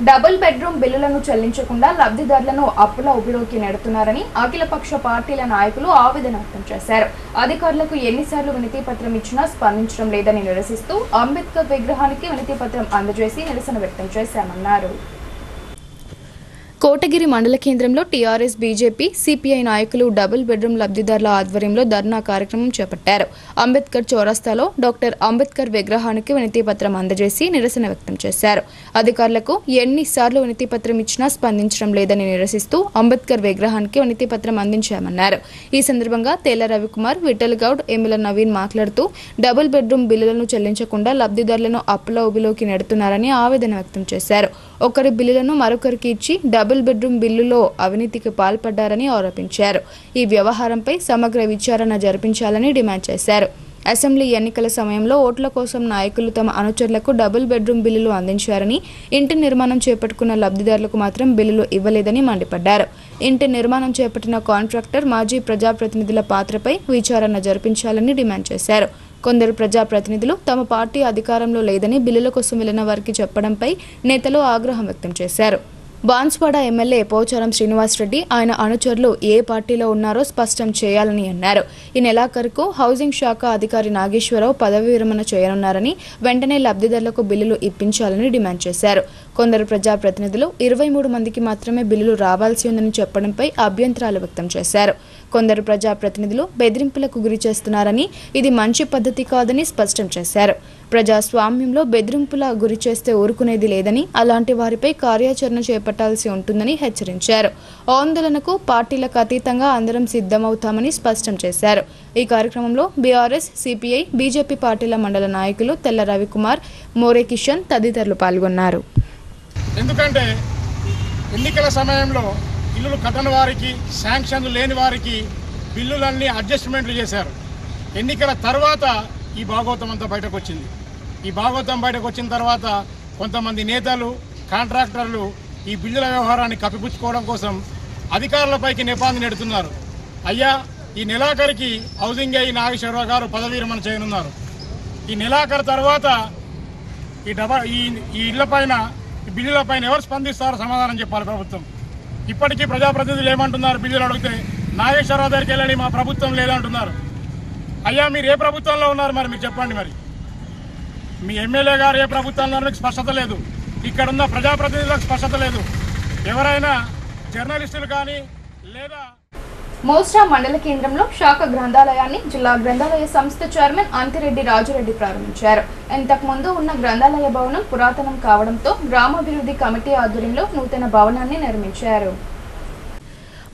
డబుల్ బెడ్రూమ్ బిల్లులను చెల్లించకుండా లబ్ధిదారులను అప్పుల ఊబిలోకి నెడుతున్నారని అఖిలపక్ష పార్టీల నాయకులు ఆవేదన వ్యక్తం చేశారు. అధికారులకు ఎన్నిసార్లు వినతి పత్రం ఇచ్చినా స్పందించడం లేదని నిరసిస్తూ అంబేద్కర్ విగ్రహానికి వినతి పత్రం అందజేసి నిరసన వ్యక్తం చేశామన్నారు. కోటగిరి మండల కేంద్రంలో టీఆర్ఎస్, బీజేపీ, సిపిఐ నాయకులు డబుల్ బెడ్రూమ్ లబ్ధిదారుల ఆధ్వర్యంలో ధర్నా కార్యక్రమం చేపట్టారు. అంబేద్కర్ చౌరస్తాలో డాక్టర్ అంబేద్కర్ విగ్రహానికి వినతి పత్రం అందజేసి నిరసన వ్యక్తం చేశారు. అధికారులకు ఎన్నిసార్లు వినతి పత్రం ఇచ్చినా స్పందించడం లేదని నిరసిస్తూ అంబేద్కర్ విగ్రహానికి వినతి పత్రం అందించామన్నారు. ఈ సందర్భంగా తేల రవికుమార్, విఠల్ గౌడ్, ఎమ్మెల్యే నవీన్ మాట్లాడుతూ డబుల్ బెడ్రూమ్ బిల్లులను చెల్లించకుండా లబ్ధిదారులను అప్పుల ఊబిలోకి నెడుతున్నారని ఆవేదన వ్యక్తం చేశారు. ఒకరి బిల్లులను మరొకరికి ఇచ్చి డబుల్ బెడ్రూమ్ బిల్లులో అవినీతికి పాల్పడ్డారని ఆరోపించారు. ఈ వ్యవహారంపై సమగ్ర విచారణ జరిపించాలని డిమాండ్ చేశారు. అసెంబ్లీ ఎన్నికల సమయంలో ఓట్ల కోసం నాయకులు తమ అనుచరులకు డబుల్ బెడ్రూమ్ బిల్లులు అందించారని, ఇంటి నిర్మాణం చేపట్టుకున్న లబ్ధిదారులకు మాత్రం బిల్లులు ఇవ్వలేదని మండిపడ్డారు. ఇంటి నిర్మాణం చేపట్టిన కాంట్రాక్టర్, మాజీ ప్రజాప్రతినిధుల పాత్రపై విచారణ జరిపించాలని డిమాండ్ చేశారు. కొందరు ప్రజాప్రతినిధులు తమ పార్టీ అధికారంలో లేదని బిల్లుల కోసం వెళ్లిన వారికి చెప్పడంపై నేతలు ఆగ్రహం వ్యక్తం చేశారు. బాన్స్వాడ ఎమ్మెల్యే పోచారం శ్రీనివాసరెడ్డి, ఆయన అనుచరులు ఏ పార్టీలో ఉన్నారో స్పష్టం చేయాలని అన్నారు. ఈ నెలాఖరుకు హౌసింగ్ శాఖ అధికారి నాగేశ్వరరావు పదవి విరమణ చేయనున్నారని, వెంటనే లబ్ధిదారులకు బిల్లులు ఇప్పించాలని డిమాండ్ చేశారు. కొందరు ప్రజాప్రతినిధులు 23 మందికి మాత్రమే బిల్లులు రావాల్సి ఉందని చెప్పడంపై అభ్యంతరాలు వ్యక్తం చేశారు. కొందరు ప్రజాప్రతినిధులు బెదిరింపులకు గురి చేస్తున్నారని, ఇది మంచి పద్ధతి కాదని స్పష్టం చేశారు. ప్రజాస్వామ్యంలో బెదిరింపుల గురి చేస్తే ఊరుకునేది లేదని, అలాంటి వారిపై కార్యాచరణ చేపట్టాల్సి ఉంటుందని హెచ్చరించారు. ఆందోళనకు పార్టీలకు అతీతంగా అందరం సిద్ధమవుతామని స్పష్టం చేశారు. ఈ కార్యక్రమంలో బీఆర్ఎస్, సిపిఐ, బీజేపీ పార్టీల మండల నాయకులు తెల్ల రవికుమార్, మోరే కిషన్ తదితరులు పాల్గొన్నారు. ఎందుకంటే ఎన్నికల సమయంలో ఇల్లులు కట్టని వారికి, శాంక్షన్లు లేని వారికి బిల్లులన్నీ అడ్జస్ట్మెంట్లు చేశారు. ఎన్నికల తర్వాత ఈ భాగవతం అంతా బయటకు వచ్చింది. ఈ భాగవతం బయటకు వచ్చిన తర్వాత కొంతమంది నేతలు, కాంట్రాక్టర్లు ఈ బిల్లుల వ్యవహారాన్ని కప్పిపుచ్చుకోవడం కోసం అధికారులపైకి నెపాన్ని నెడుతున్నారు. అయ్యా, ఈ నెలాఖరికి హౌసింగ్ అయి నాగేశ్వరరావు గారు పదవి విరమణ చేయనున్నారు. ఈ నెలాఖరు తర్వాత ఈ ఇళ్లపైన, ఈ బిల్లులపైన ఎవరు స్పందిస్తారో సమాధానం చెప్పాలి ప్రభుత్వం. ఇప్పటికీ ప్రజాప్రతినిధులు ఏమంటున్నారు? బిల్లులు అడిగితే నాగేశ్వరరావు దగ్గరికి వెళ్ళండి, మా ప్రభుత్వం లేదంటున్నారు. అయ్యా, మీరు ఏ ప్రభుత్వంలో ఉన్నారు? మరి మీరు చెప్పండి. మరి మీ ఎమ్మెల్యే గారు ఏ ప్రభుత్వంలో మీకు స్పష్టత లేదు. ఇక్కడ ఉన్న ప్రజాప్రతినిధులకు స్పష్టత లేదు. ఎవరైనా జర్నలిస్టులు కానీ లేదా మోస్రా మండల కేంద్రంలో శాఖ గ్రంథాలయాన్ని జిల్లా గ్రంథాలయ సంస్థ చైర్మన్ అంతిరెడ్డి రాజురెడ్డి ప్రారంభించారు. ఇంతకుముందు ఉన్న గ్రంథాలయ భవనం పురాతనం కావడంతో గ్రామాభివృద్ధి కమిటీ ఆధ్వర్యంలో నూతన భవనాన్ని నిర్మించారు.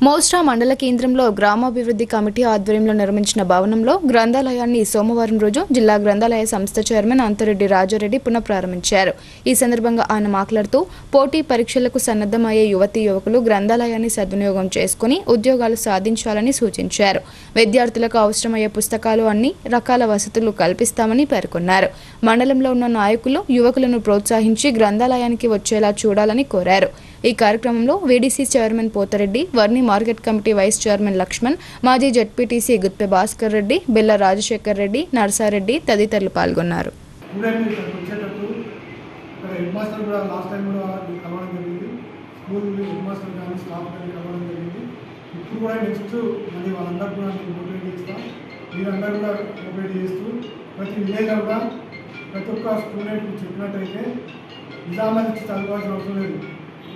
మోస్రా మండల కేంద్రంలో గ్రామాభివృద్ధి కమిటీ ఆధ్వర్యంలో నిర్మించిన భవనంలో గ్రంథాలయాన్ని సోమవారం రోజు జిల్లా గ్రంథాలయ సంస్థ చైర్మన్ అంతిరెడ్డి రాజారెడ్డి పునఃప్రారంభించారు. ఈ సందర్భంగా ఆయన మాట్లాడుతూ పోటీ పరీక్షలకు సన్నద్ధమయ్యే యువతీ యువకులు గ్రంథాలయాన్ని సద్వినియోగం చేసుకుని ఉద్యోగాలు సాధించాలని సూచించారు. విద్యార్థులకు అవసరమయ్యే పుస్తకాలు అన్ని రకాల వసతులు కల్పిస్తామని పేర్కొన్నారు. మండలంలో ఉన్న నాయకులు యువకులను ప్రోత్సహించి గ్రంథాలయానికి వచ్చేలా చూడాలని కోరారు. ఈ కార్యక్రమంలో VDC chairman Pothareddy, Varni market committee vice chairman Laxman, మాజీ జెడ్పీటీసీ గుత్పె భాస్కర్ రెడ్డి, బెల్ల రాజశేఖర్ రెడ్డి, నర్సారెడ్డి తదితరులు పాల్గొన్నారు.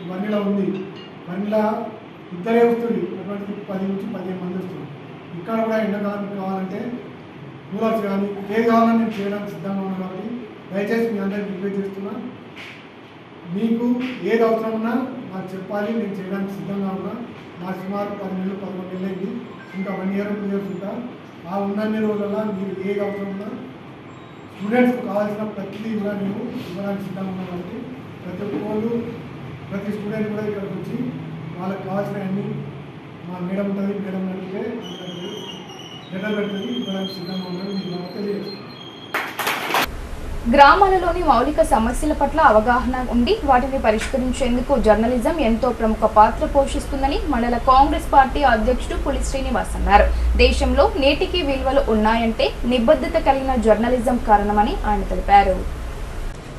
బండిలో ఉంది. బండిలో ఇద్దరే వస్తుంది, ఒకటికి 10 నుంచి 15 మంది వస్తుంది. ఇక్కడ కూడా ఎండాకాలం కావాలంటే కూలర్స్ కానీ ఏది కావాలని నేను చేయడానికి సిద్ధంగా ఉన్నాను. కాబట్టి దయచేసి మీ అందరికీ రిక్వెస్ట్ చేస్తున్నా, మీకు ఏది అవసరం ఉన్నా నాకు చెప్పాలి, నేను చేయడానికి సిద్ధంగా ఉన్నా. నాకు సుమారు 10 నెలలు 11 నెలలు అయింది. ఇంకా 1 year 2 years ఉంటా. ఆ ఉన్నన్ని రోజుల్లో మీరు ఏది అవసరం ఉన్నా స్టూడెంట్స్కి కావాల్సిన ప్రతిదీ కూడా నేను ఇవ్వడానికి సిద్ధంగా ఉన్నాను. కాబట్టి ప్రతి స్టూడెంట్ కూడా ఇక్కడికి వచ్చి వాళ్ళకి కావాల్సిన అన్ని మా మేడం ఉంటుంది, మేడం అడిగితే లెటర్ పెడుతుంది, ఇవ్వడానికి సిద్ధంగా ఉన్నాను. మీకు తెలియదు. గ్రామాలలోని మౌలిక సమస్యల పట్ల అవగాహన ఉండి వాటిని పరిష్కరించేందుకు జర్నలిజం ఎంతో ప్రముఖ పాత్ర పోషిస్తుందని మండల కాంగ్రెస్ పార్టీ అధ్యక్షుడు పులి శ్రీనివాస్ అన్నారు. దేశంలో నేటికి విలువలు ఉన్నాయంటే నిబద్ధత కలిగిన జర్నలిజం కారణమని ఆయన తెలిపారు.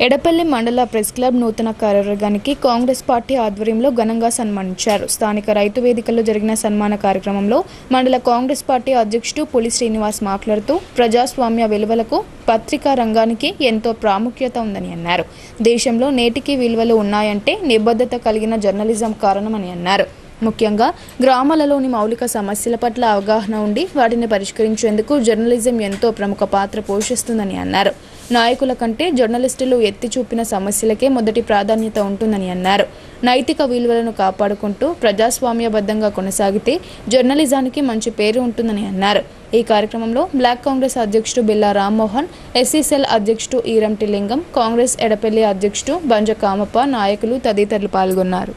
ఎడపల్లి మండల ప్రెస్ క్లబ్ నూతన కార్యవర్గానికి కాంగ్రెస్ పార్టీ ఆధ్వర్యంలో ఘనంగా సన్మానించారు. స్థానిక రైతు వేదికల్లో జరిగిన సన్మాన కార్యక్రమంలో మండల కాంగ్రెస్ పార్టీ అధ్యక్షుడు పులి శ్రీనివాస్ మాట్లాడుతూ ప్రజాస్వామ్య విలువలకు పత్రికా రంగానికి ఎంతో ప్రాముఖ్యత ఉందని అన్నారు. దేశంలో నేటికి విలువలు ఉన్నాయంటే నిబద్ధత కలిగిన జర్నలిజం కారణమని అన్నారు. ముఖ్యంగా గ్రామాలలోని మౌలిక సమస్యల పట్ల అవగాహన ఉండి వాటిని పరిష్కరించేందుకు జర్నలిజం ఎంతో ప్రముఖ పాత్ర పోషిస్తుందని అన్నారు. నాయకుల కంటే జర్నలిస్టులు ఎత్తి చూపిన సమస్యలకే మొదటి ప్రాధాన్యత ఉంటుందని అన్నారు. నైతిక విలువలను కాపాడుకుంటూ ప్రజాస్వామ్యబద్ధంగా కొనసాగితే జర్నలిజానికి మంచి పేరు ఉంటుందని అన్నారు. ఈ కార్యక్రమంలో బ్లాక్ కాంగ్రెస్ అధ్యక్షుడు బిల్లా రామ్మోహన్, ఎస్సీసెల్ అధ్యక్షుడు ఈరంటి లింగం, కాంగ్రెస్ ఎడపల్లి అధ్యక్షుడు బంజ కామప్ప, నాయకులు తదితరులు పాల్గొన్నారు.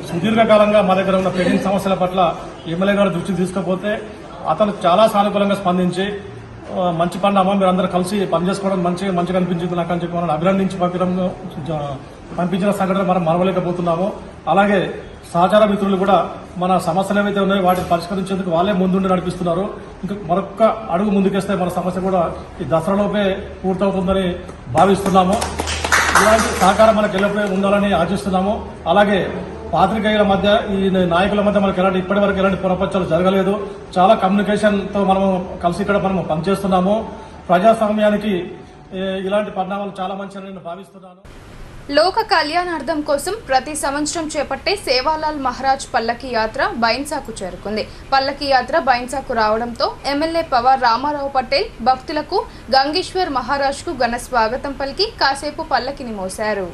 సుదీర్ఘకాలంగా మా దగ్గర ఉన్న పెండింగ్ సమస్యల పట్ల ఎమ్మెల్యే గారు దృష్టికి తీసుకుపోతే అతను చాలా సానుకూలంగా స్పందించి మంచి పనులు అమ్మ మీరు అందరూ కలిసి పనిచేసుకోవడం మంచిగా అనిపించింది నాకు అని చెప్పి మనం అభినందించి పంపించిన సంఘటన మనం మరవలేకపోతున్నాము. అలాగే సహచార మిత్రులు కూడా మన సమస్యలు ఏవైతే ఉన్నాయో వాటిని పరిష్కరించేందుకు వాళ్ళే ముందుండి నడిపిస్తున్నారు. ఇంకా మరొక అడుగు ముందుకేస్తే మన సమస్య కూడా ఈ దసరాలోపే పూర్తవుతుందని భావిస్తున్నాము. ఇలాంటి సహకారం మనకు ఎల్లప్పుడూ ఉండాలని ఆశిస్తున్నాము. అలాగే పాత్రికేయుల మధ్య ఈ నాయకుల మధ్య మనకి ఇప్పటి వరకు ఎలాంటి పొరపచ్చాలు జరగలేదు. చాలా కమ్యూనికేషన్ తో మనము కలిసి ఇక్కడ మనము పనిచేస్తున్నాము. ప్రజాస్వామ్యానికి ఇలాంటి పరిణామాలు చాలా మంచిదని నేను భావిస్తున్నాను. లోక కళ్యాణార్థం కోసం ప్రతి సంవత్సరం చేపట్టే సేవాలాల్ మహారాజ్ పల్లకి యాత్ర బైన్సాకు చేరుకుంది. పల్లకి యాత్ర బైన్సాకు రావడంతో ఎమ్మెల్యే పవార్ రామారావు పటేల్ భక్తులకు గంగేశ్వర్ మహారాజ్కు ఘన స్వాగతం పలికి కాసేపు పల్లకిని మోశారు.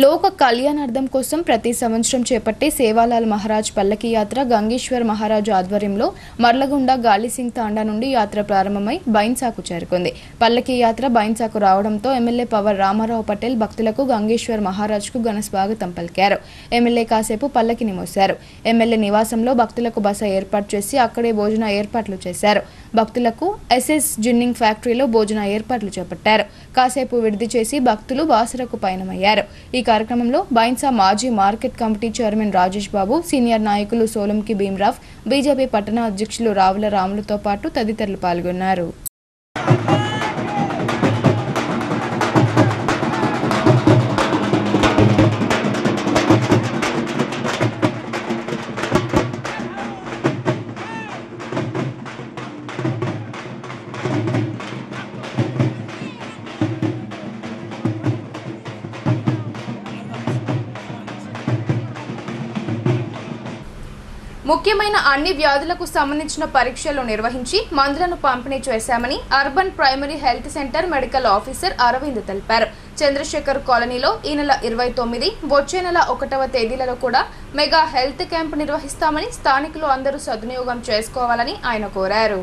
లోక కళ్యాణార్థం కోసం ప్రతి సంవత్సరం చేపట్టే సేవాలాల్ మహారాజ్ పల్లకి యాత్ర గంగేశ్వర్ మహారాజు ఆధ్వర్యంలో మర్లగుండ గాలిసింగ్ తాండా నుండి యాత్ర ప్రారంభమై బైన్సాకు చేరుకుంది. పల్లకి యాత్ర బైన్సాకు రావడంతో ఎమ్మెల్యే పవర్ రామారావు పటేల్ భక్తులకు గంగేశ్వర్ మహారాజ్కు ఘన స్వాగతం పలికారు. ఎమ్మెల్యే కాసేపు పల్లకిని మోశారు. ఎమ్మెల్యే నివాసంలో భక్తులకు బస ఏర్పాటు చేసి అక్కడే భోజన ఏర్పాట్లు చేశారు. భక్తులకు ఎస్ఎస్ జిన్నింగ్ ఫ్యాక్టరీలో భోజన ఏర్పాట్లు చేపట్టారు. కాసేపు విడిది చేసి భక్తులు బాసరకు పయనమయ్యారు. ఈ కార్యక్రమంలో బైన్సా మాజీ మార్కెట్ కమిటీ చైర్మన్ రాజేష్ బాబు, సీనియర్ నాయకులు సోలంకి భీమరావ్, బీజేపీ పట్టణ అధ్యక్షులు రావుల రాములతో పాటు తదితరులు పాల్గొన్నారు. ముఖ్యమైన అన్ని వ్యాధులకు సంబంధించిన పరీక్షలు నిర్వహించి మందులను పంపిణీ చేశామని urban primary health centre medical officer Aravind తెలిపారు. చంద్రశేఖర్ కాలనీలో ఈ నెల 29, వచ్చే నెల 1వ తేదీలలో కూడా మెగా హెల్త్ క్యాంప్ నిర్వహిస్తామని స్థానికులు అందరూ సద్వినియోగం చేసుకోవాలని ఆయన కోరారు.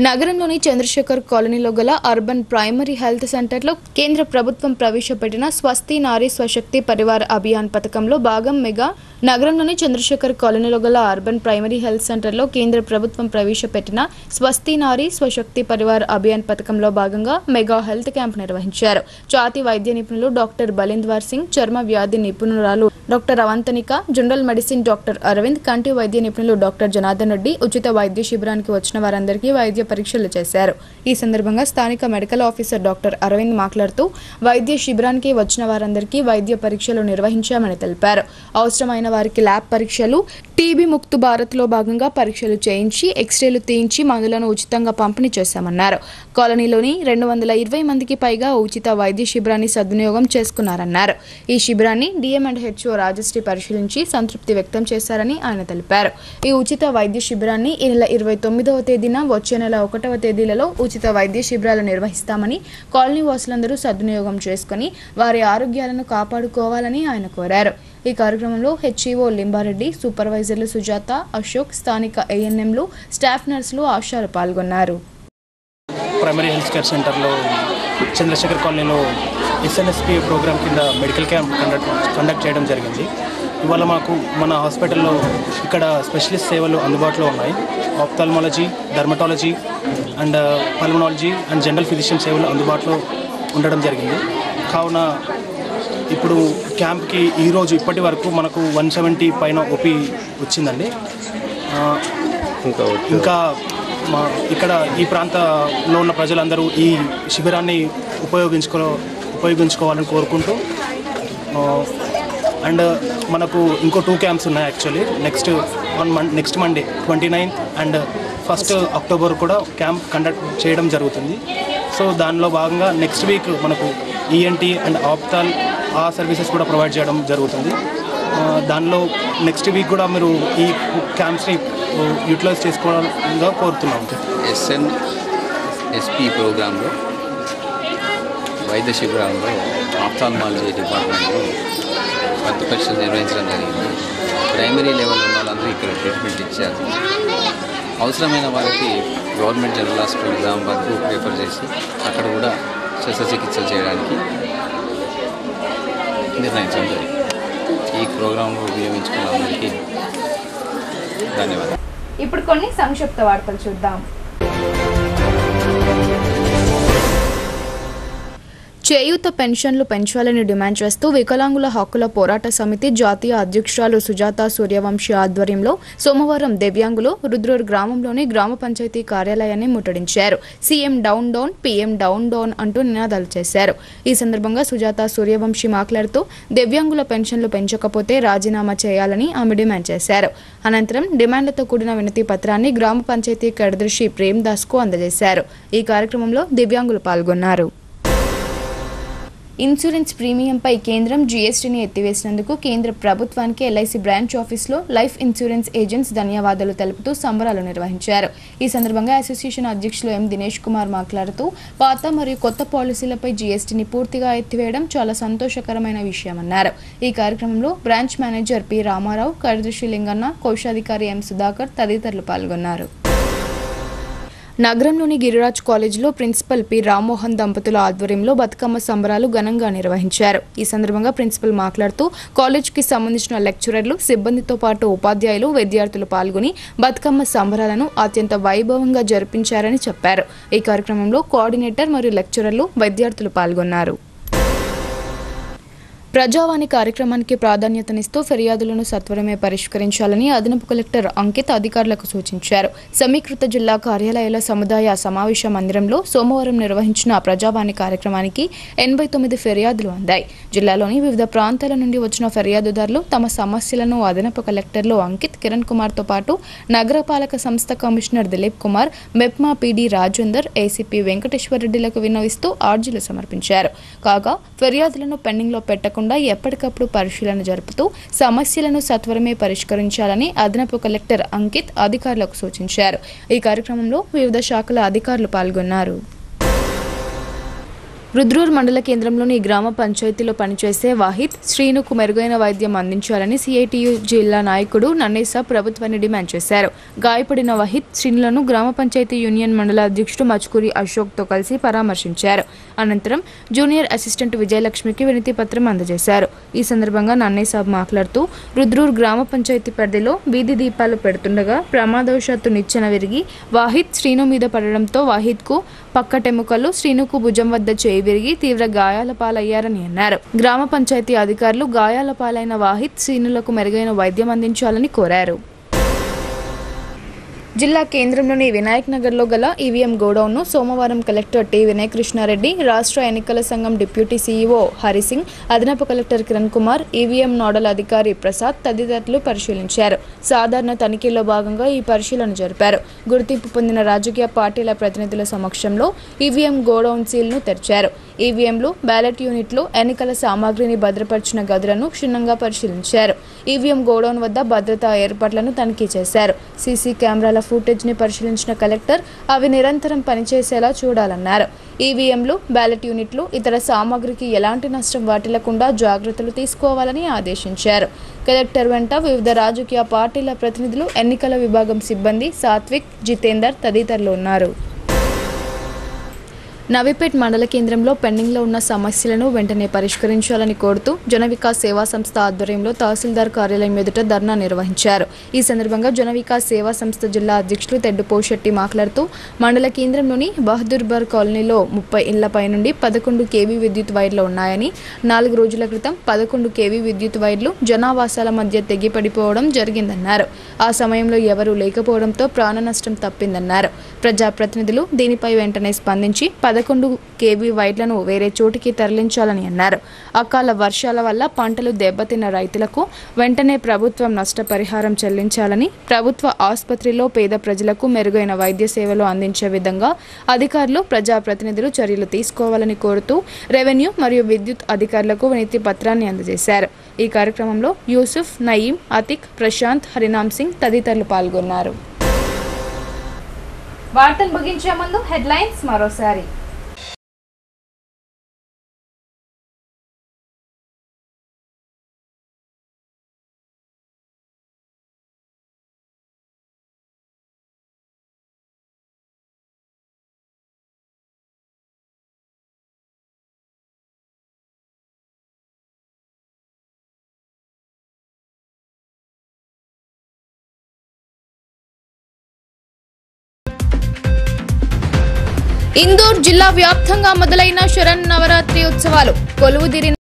నగరంలోని చంద్రశేఖర్ కాలనీలో గల అర్బన్ ప్రైమరీ హెల్త్ సెంటర్లో కేంద్ర ప్రభుత్వం ప్రవేశపెట్టిన స్వస్తి నారీ స్వశక్తి పరివార్ అభియాన్ పథకంలో భాగం మెగా నగరంలోని చంద్రశేఖర్ కాలనీలో గల అర్బన్ ప్రైమరీ హెల్త్ సెంటర్లో కేంద్ర ప్రభుత్వం ప్రవేశపెట్టిన స్వస్తి నారీ స్వశక్తి పరివార్ అభియాన్ పథకంలో భాగంగా మెగా హెల్త్ క్యాంప్ నిర్వహించారు. ఛాతీ వైద్య నిపుణులు డాక్టర్ బలింద్వార్ సింగ్, చర్మ వ్యాధి నిపుణురాలు doctor Avantanika, general medicine doctor Aravind, కంటి వైద్య నిపుణులు డాక్టర్ జనార్దన్ రెడ్డి ఉచిత వైద్య శిబిరానికి వచ్చిన వారందరికీ వైద్య పరీక్షలు చేశారు. ఈ సందర్భంగా స్థానిక మెడికల్ ఆఫీసర్ డాక్టర్ అరవింద్ మాట్లాడుతూ వైద్య శిబిరానికి వచ్చిన వారందరికీ వైద్య పరీక్షలు నిర్వహించామని తెలిపారు. అవసరమైన వారికి ల్యాబ్ పరీక్షలు, టీబీ ముక్తు భారత్ లో భాగంగా పరీక్షలు చేయించి ఎక్స్రేలు తీయించి మందులను ఉచితంగా పంపిణీ చేశామన్నారు. కాలనీలోని 220 మందికి పైగా ఉచిత వైద్య శిబిరాన్ని సద్వినియోగం చేసుకున్నారన్నారు. ఈ శిబిరాన్ని డిఎం&హెచ్ఓ రాజశ్రీ పరిశీలించి సంతృప్తి వ్యక్తం చేశారని ఆయన తెలిపారు. ఈ ఉచిత వైద్య శిబిరాన్ని ఈ నెల 29వ తేదీన, వచ్చే నెల 1వ తేదీలలో ఉచిత వైద్య శిబిరాలు నిర్వహిస్తామని కాలనీ వాసులందరూ సద్వినియోగం చేసుకుని వారి ఆరోగ్యాలను కాపాడుకోవాలని ఆయన కోరారు. ఈ కార్యక్రమంలో హెచ్ఈఓ లింబారెడ్డి, సూపర్వైజర్లు సుజాత, అశోక్, స్థానిక ఏఎన్ఎంలు, స్టాఫ్ నర్సులు, ఆశాలు పాల్గొన్నారు. ప్రైమరీ హెల్త్ కేర్ సెంటర్లో చంద్రశేఖర్ కాలనీలో ఎస్ఎన్ఎస్పి ప్రోగ్రామ్ కింద మెడికల్ క్యాంప్ కండక్ట్ చేయడం జరిగింది. ఇవాళ మాకు మన హాస్పిటల్లో ఇక్కడ స్పెషలిస్ట్ సేవలు అందుబాటులో ఉన్నాయి. Ophthalmology, dermatology and pulmonology and general physician సేవలు అందుబాటులో ఉండడం జరిగింది. కావున ఇప్పుడు క్యాంప్కి ఈరోజు ఇప్పటి వరకు మనకు 170 పైన ఓపీ వచ్చిందండి. ఇంకా ఇక్కడ ఈ ప్రాంతంలో ఉన్న ప్రజలందరూ ఈ శిబిరాన్ని ఉపయోగించుకోవాలని కోరుకుంటూ, అండ్ మనకు ఇంకో 2 క్యాంప్స్ ఉన్నాయి. Actually next Monday 29th and 1st October కూడా క్యాంప్ కండక్ట్ చేయడం జరుగుతుంది. సో దానిలో భాగంగా నెక్స్ట్ వీక్ మనకు ఈఎన్టీ అండ్ ఆప్థాల్ ఆ సర్వీసెస్ కూడా ప్రొవైడ్ చేయడం జరుగుతుంది. దానిలో నెక్స్ట్ వీక్ కూడా మీరు ఈ క్యాంప్స్ని యూటిలైజ్ చేసుకోవాలని కోరుతున్నాం. ఎస్ఎన్ఎస్పి ప్రోగ్రాంలో వైద్య శిబిరాల్లో ఆప్థాల్మాలజీ డిపార్ట్మెంట్లో రక్త పరీక్షలు నిర్వహించడం జరిగింది. ప్రైమరీ లెవెల్ ఉన్న వాళ్ళందరూ ఇక్కడ ట్రీట్మెంట్ ఇచ్చారు. అవసరమైన వారికి గవర్నమెంట్ జనరల్ హాస్పిటల్ నిజామాబాద్కు ప్రిఫర్ చేసి అక్కడ కూడా శస్త్రచికిత్సలు చేయడానికి నిర్ణయించడం జరిగింది. ఈ ప్రోగ్రాంలో ఉపయోగించుకున్న అందరికీ ధన్యవాదాలు. ఇప్పుడు కొన్ని సంక్షిప్త వార్తలు చూద్దాం. చేయూత పెన్షన్లు పెంచాలని డిమాండ్ చేస్తూ వికలాంగుల హక్కుల పోరాట సమితి జాతీయ అధ్యక్షురాలు సుజాత సూర్యవంశీ ఆధ్వర్యంలో సోమవారం దివ్యాంగులు రుద్రూర్ గ్రామంలోని గ్రామ పంచాయతీ కార్యాలయాన్ని ముట్టడించారు. CM down down, PM down down అంటూ నినాదాలు చేశారు. ఈ సందర్భంగా సుజాత సూర్యవంశీ మాట్లాడుతూ దివ్యాంగుల పెన్షన్లు పెంచకపోతే రాజీనామా చేయాలని ఆమె డిమాండ్ చేశారు. అనంతరం డిమాండ్లతో కూడిన వినతి పత్రాన్ని గ్రామ పంచాయతీ కార్యదర్శి ప్రేమ్ దాస్ కు అందజేశారు. ఈ కార్యక్రమంలో దివ్యాంగులు పాల్గొన్నారు. ఇన్సూరెన్స్ ప్రీమియంపై కేంద్రం జీఎస్టీని ఎత్తివేసినందుకు కేంద్ర ప్రభుత్వానికి ఎల్ఐసి బ్రాంచ్ ఆఫీసులో లైఫ్ ఇన్సూరెన్స్ ఏజెంట్స్ ధన్యవాదాలు తెలుపుతూ సంబరాలు నిర్వహించారు. ఈ సందర్భంగా అసోసియేషన్ అధ్యక్షులు ఎం దినేష్ కుమార్ మాట్లాడుతూ పాత మరియు కొత్త పాలసీలపై జీఎస్టీని పూర్తిగా ఎత్తివేయడం చాలా సంతోషకరమైన విషయమన్నారు. ఈ కార్యక్రమంలో బ్రాంచ్ మేనేజర్ పి రామారావు, కార్యదర్శి లింగన్న, కోశాధికారి ఎం సుధాకర్ తదితరులు పాల్గొన్నారు. నగరంలోని గిరిరాజ్ కాలేజీలో ప్రిన్సిపల్ పి రామ్మోహన్ దంపతుల ఆధ్వర్యంలో బతుకమ్మ సంబరాలు ఘనంగా నిర్వహించారు. ఈ సందర్భంగా ప్రిన్సిపల్ మాట్లాడుతూ కాలేజీకి సంబంధించిన లెక్చరర్లు, సిబ్బందితో పాటు ఉపాధ్యాయులు, విద్యార్థులు పాల్గొని బతుకమ్మ సంబరాలను అత్యంత వైభవంగా జరిపించారని చెప్పారు. ఈ కార్యక్రమంలో కోఆర్డినేటర్ మరియు లెక్చరర్లు, విద్యార్థులు పాల్గొన్నారు. ప్రజావాణి కార్యక్రమానికి ప్రాధాన్యతనిస్తూ ఫిర్యాదులను సత్వరమే పరిష్కరించాలని అదనపు కలెక్టర్ అంకిత్ అధికారులకు సూచించారు. సమీకృత జిల్లా కార్యాలయాల సముదాయ సమావేశ మందిరంలో సోమవారం నిర్వహించిన ప్రజావాణి కార్యక్రమానికి 89 ఫిర్యాదులు అందాయి. జిల్లాలోని వివిధ ప్రాంతాల నుండి వచ్చిన ఫిర్యాదుదారులు తమ సమస్యలను అదనపు కలెక్టర్లు అంకిత్, కిరణ్ కుమార్తో పాటు నగరపాలక సంస్థ commissioner Dilip Kumar, MEPMA PD Rajender, ACP వెంకటేశ్వరరెడ్డిలకు విన్నవిస్తూ ఆర్జీలు సమర్పించారు. కాగా ఫిర్యాదులను పెండింగ్లో పెట్టకుండా ఎప్పటికప్పుడు పరిశీలన జరుపుతూ సమస్యలను సత్వరమే పరిష్కరించాలని అదనపు కలెక్టర్ అంకిత్ అధికారులకు సూచించారు. ఈ కార్యక్రమంలో వివిధ శాఖల అధికారులు పాల్గొన్నారు. రుద్రూర్ మండల కేంద్రంలోని గ్రామ పంచాయతీలో పనిచేసే వాహిద్, శ్రీనుకు మెరుగైన వైద్యం అందించాలని సిఐటియు జిల్లా నాయకుడు నన్నేసా ప్రభుత్వాన్ని డిమాండ్ చేశారు. గాయపడిన వాహిద్, శ్రీనులను గ్రామ పంచాయతీ యూనియన్ మండల అధ్యక్షుడు మచ్కూరి అశోక్తో కలిసి పరామర్శించారు. అనంతరం జూనియర్ అసిస్టెంట్ విజయలక్ష్మికి వినతి పత్రం అందజేశారు. ఈ సందర్భంగా నన్నేసా మాట్లాడుతూ రుద్రూర్ గ్రామ పంచాయతీ పరిధిలో వీధి దీపాలు పెడుతుండగా ప్రమాదవశాత్తు నిచ్చెన విరిగి వాహిద్, శ్రీను మీద పడడంతో వాహిద్కు పక్కటెముకలు, శ్రీనుకు భుజం వద్ద చేయి విరిగి తీవ్ర గాయాల పాలయ్యారని అన్నారు. గ్రామ పంచాయతీ అధికారులు గాయాల పాలైన వాహిద్, శ్రీనులకు మెరుగైన వైద్యం అందించాలని కోరారు. జిల్లా కేంద్రంలోని వినాయక్ నగర్లో గల ఈవీఎం గోడౌన్ను సోమవారం కలెక్టర్ టి వినయ్ కృష్ణారెడ్డి, రాష్ట్ర ఎన్నికల సంఘం డిప్యూటీ సీఈఓ హరిసింగ్, అదనపు collector Kiran Kumar, EVM nodal అధికారి ప్రసాద్ తదితరులు పరిశీలించారు. సాధారణ తనిఖీల్లో భాగంగా ఈ పరిశీలన జరిపారు. గుర్తింపు పొందిన రాజకీయ పార్టీల ప్రతినిధుల సమక్షంలో ఈవీఎం గోడౌన్ సీల్ను తెరిచారు. ఈవీఎంలు, బ్యాలెట్ యూనిట్లు, ఎన్నికల సామాగ్రిని భద్రపరిచిన గదులను క్షుణ్ణంగా పరిశీలించారు. ఈవీఎం గోడౌన్ వద్ద భద్రతా ఏర్పాట్లను తనిఖీ చేశారు. సీసీ కెమెరాల ఫుటేజ్ ని పరిశీలించిన కలెక్టర్ అవి నిరంతరం పనిచేసేలా చూడాలన్నారు. ఈవీఎంలు, బ్యాలెట్ యూనిట్లు, ఇతర సామాగ్రికి ఎలాంటి నష్టం వాటిల్లకుండా జాగ్రత్తలు తీసుకోవాలని ఆదేశించారు. కలెక్టర్ వెంట వివిధ రాజకీయ పార్టీల ప్రతినిధులు, ఎన్నికల విభాగం సిబ్బంది, సాత్విక్, జితేందర్ తదితరులు ఉన్నారు. నవీపేట్ మండల కేంద్రంలో పెండింగ్లో ఉన్న సమస్యలను వెంటనే పరిష్కరించాలని కోరుతూ జనవికాస్ సేవా సంస్థ ఆధ్వర్యంలో తహసీల్దార్ కార్యాలయం ఎదుట ధర్నా నిర్వహించారు. ఈ సందర్భంగా జనవికాస్ సేవా సంస్థ జిల్లా అధ్యక్షులు తెడ్డు పోషెట్టి మాట్లాడుతూ మండల కేంద్రంలోని బహదూర్బర్ కాలనీలో 30 ఇళ్లపై నుండి 11 కేవీ విద్యుత్ వైర్లు ఉన్నాయని, 4 రోజుల క్రితం 11 కేవీ విద్యుత్ వైర్లు జనావాసాల మధ్య తెగిపడిపోవడం జరిగిందన్నారు. ఆ సమయంలో ఎవరూ లేకపోవడంతో ప్రాణ నష్టం తప్పిందన్నారు. ప్రజాప్రతినిధులు దీనిపై వెంటనే స్పందించి 11 కేవీ వైర్లను వేరే చోటికి తరలించాలని అన్నారు. అకాల వర్షాల వల్ల పంటలు దెబ్బతిన్న రైతులకు వెంటనే ప్రభుత్వం నష్టపరిహారం చెల్లించాలని, ప్రభుత్వ ఆసుపత్రిలో పేద ప్రజలకు మెరుగైన వైద్య సేవలు అందించే విధంగా అధికారులు, ప్రజాప్రతినిధులు చర్యలు తీసుకోవాలని కోరుతూ రెవెన్యూ మరియు విద్యుత్ అధికారులకు వినతి పత్రాన్ని అందజేశారు. ఈ కార్యక్రమంలో యూసుఫ్, నయీం, అతిక్, ప్రశాంత్, హరినామ్ సింగ్ తదితరులు పాల్గొన్నారు. వార్తలు ముగించే ముందు హెడ్లైన్స్ మరోసారి. ఇందూర్ జిల్లా వ్యాప్తంగా మొదలైన శరన్నవరాత్రి ఉత్సవాలు. కొలువుదీరిన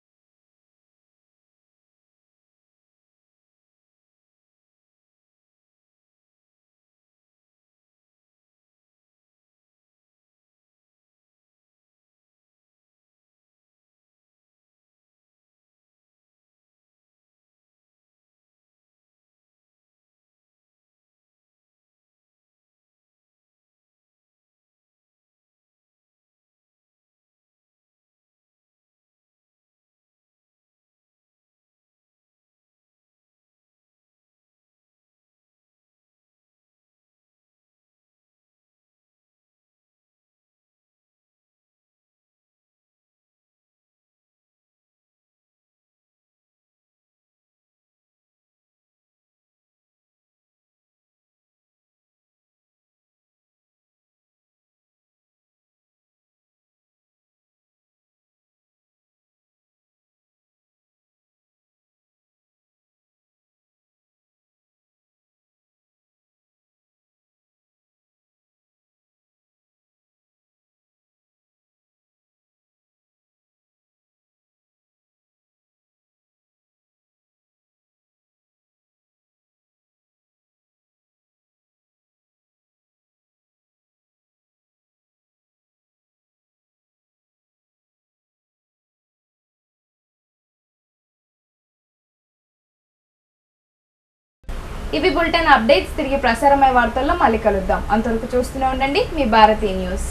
ఇవి బులెటిన్ అప్డేట్స్. తిరిగి ప్రసారమయ్యే వార్తల్లో మళ్ళీ కలుద్దాం. అంతవరకు చూస్తూనే ఉండండి మీ భారతీ న్యూస్.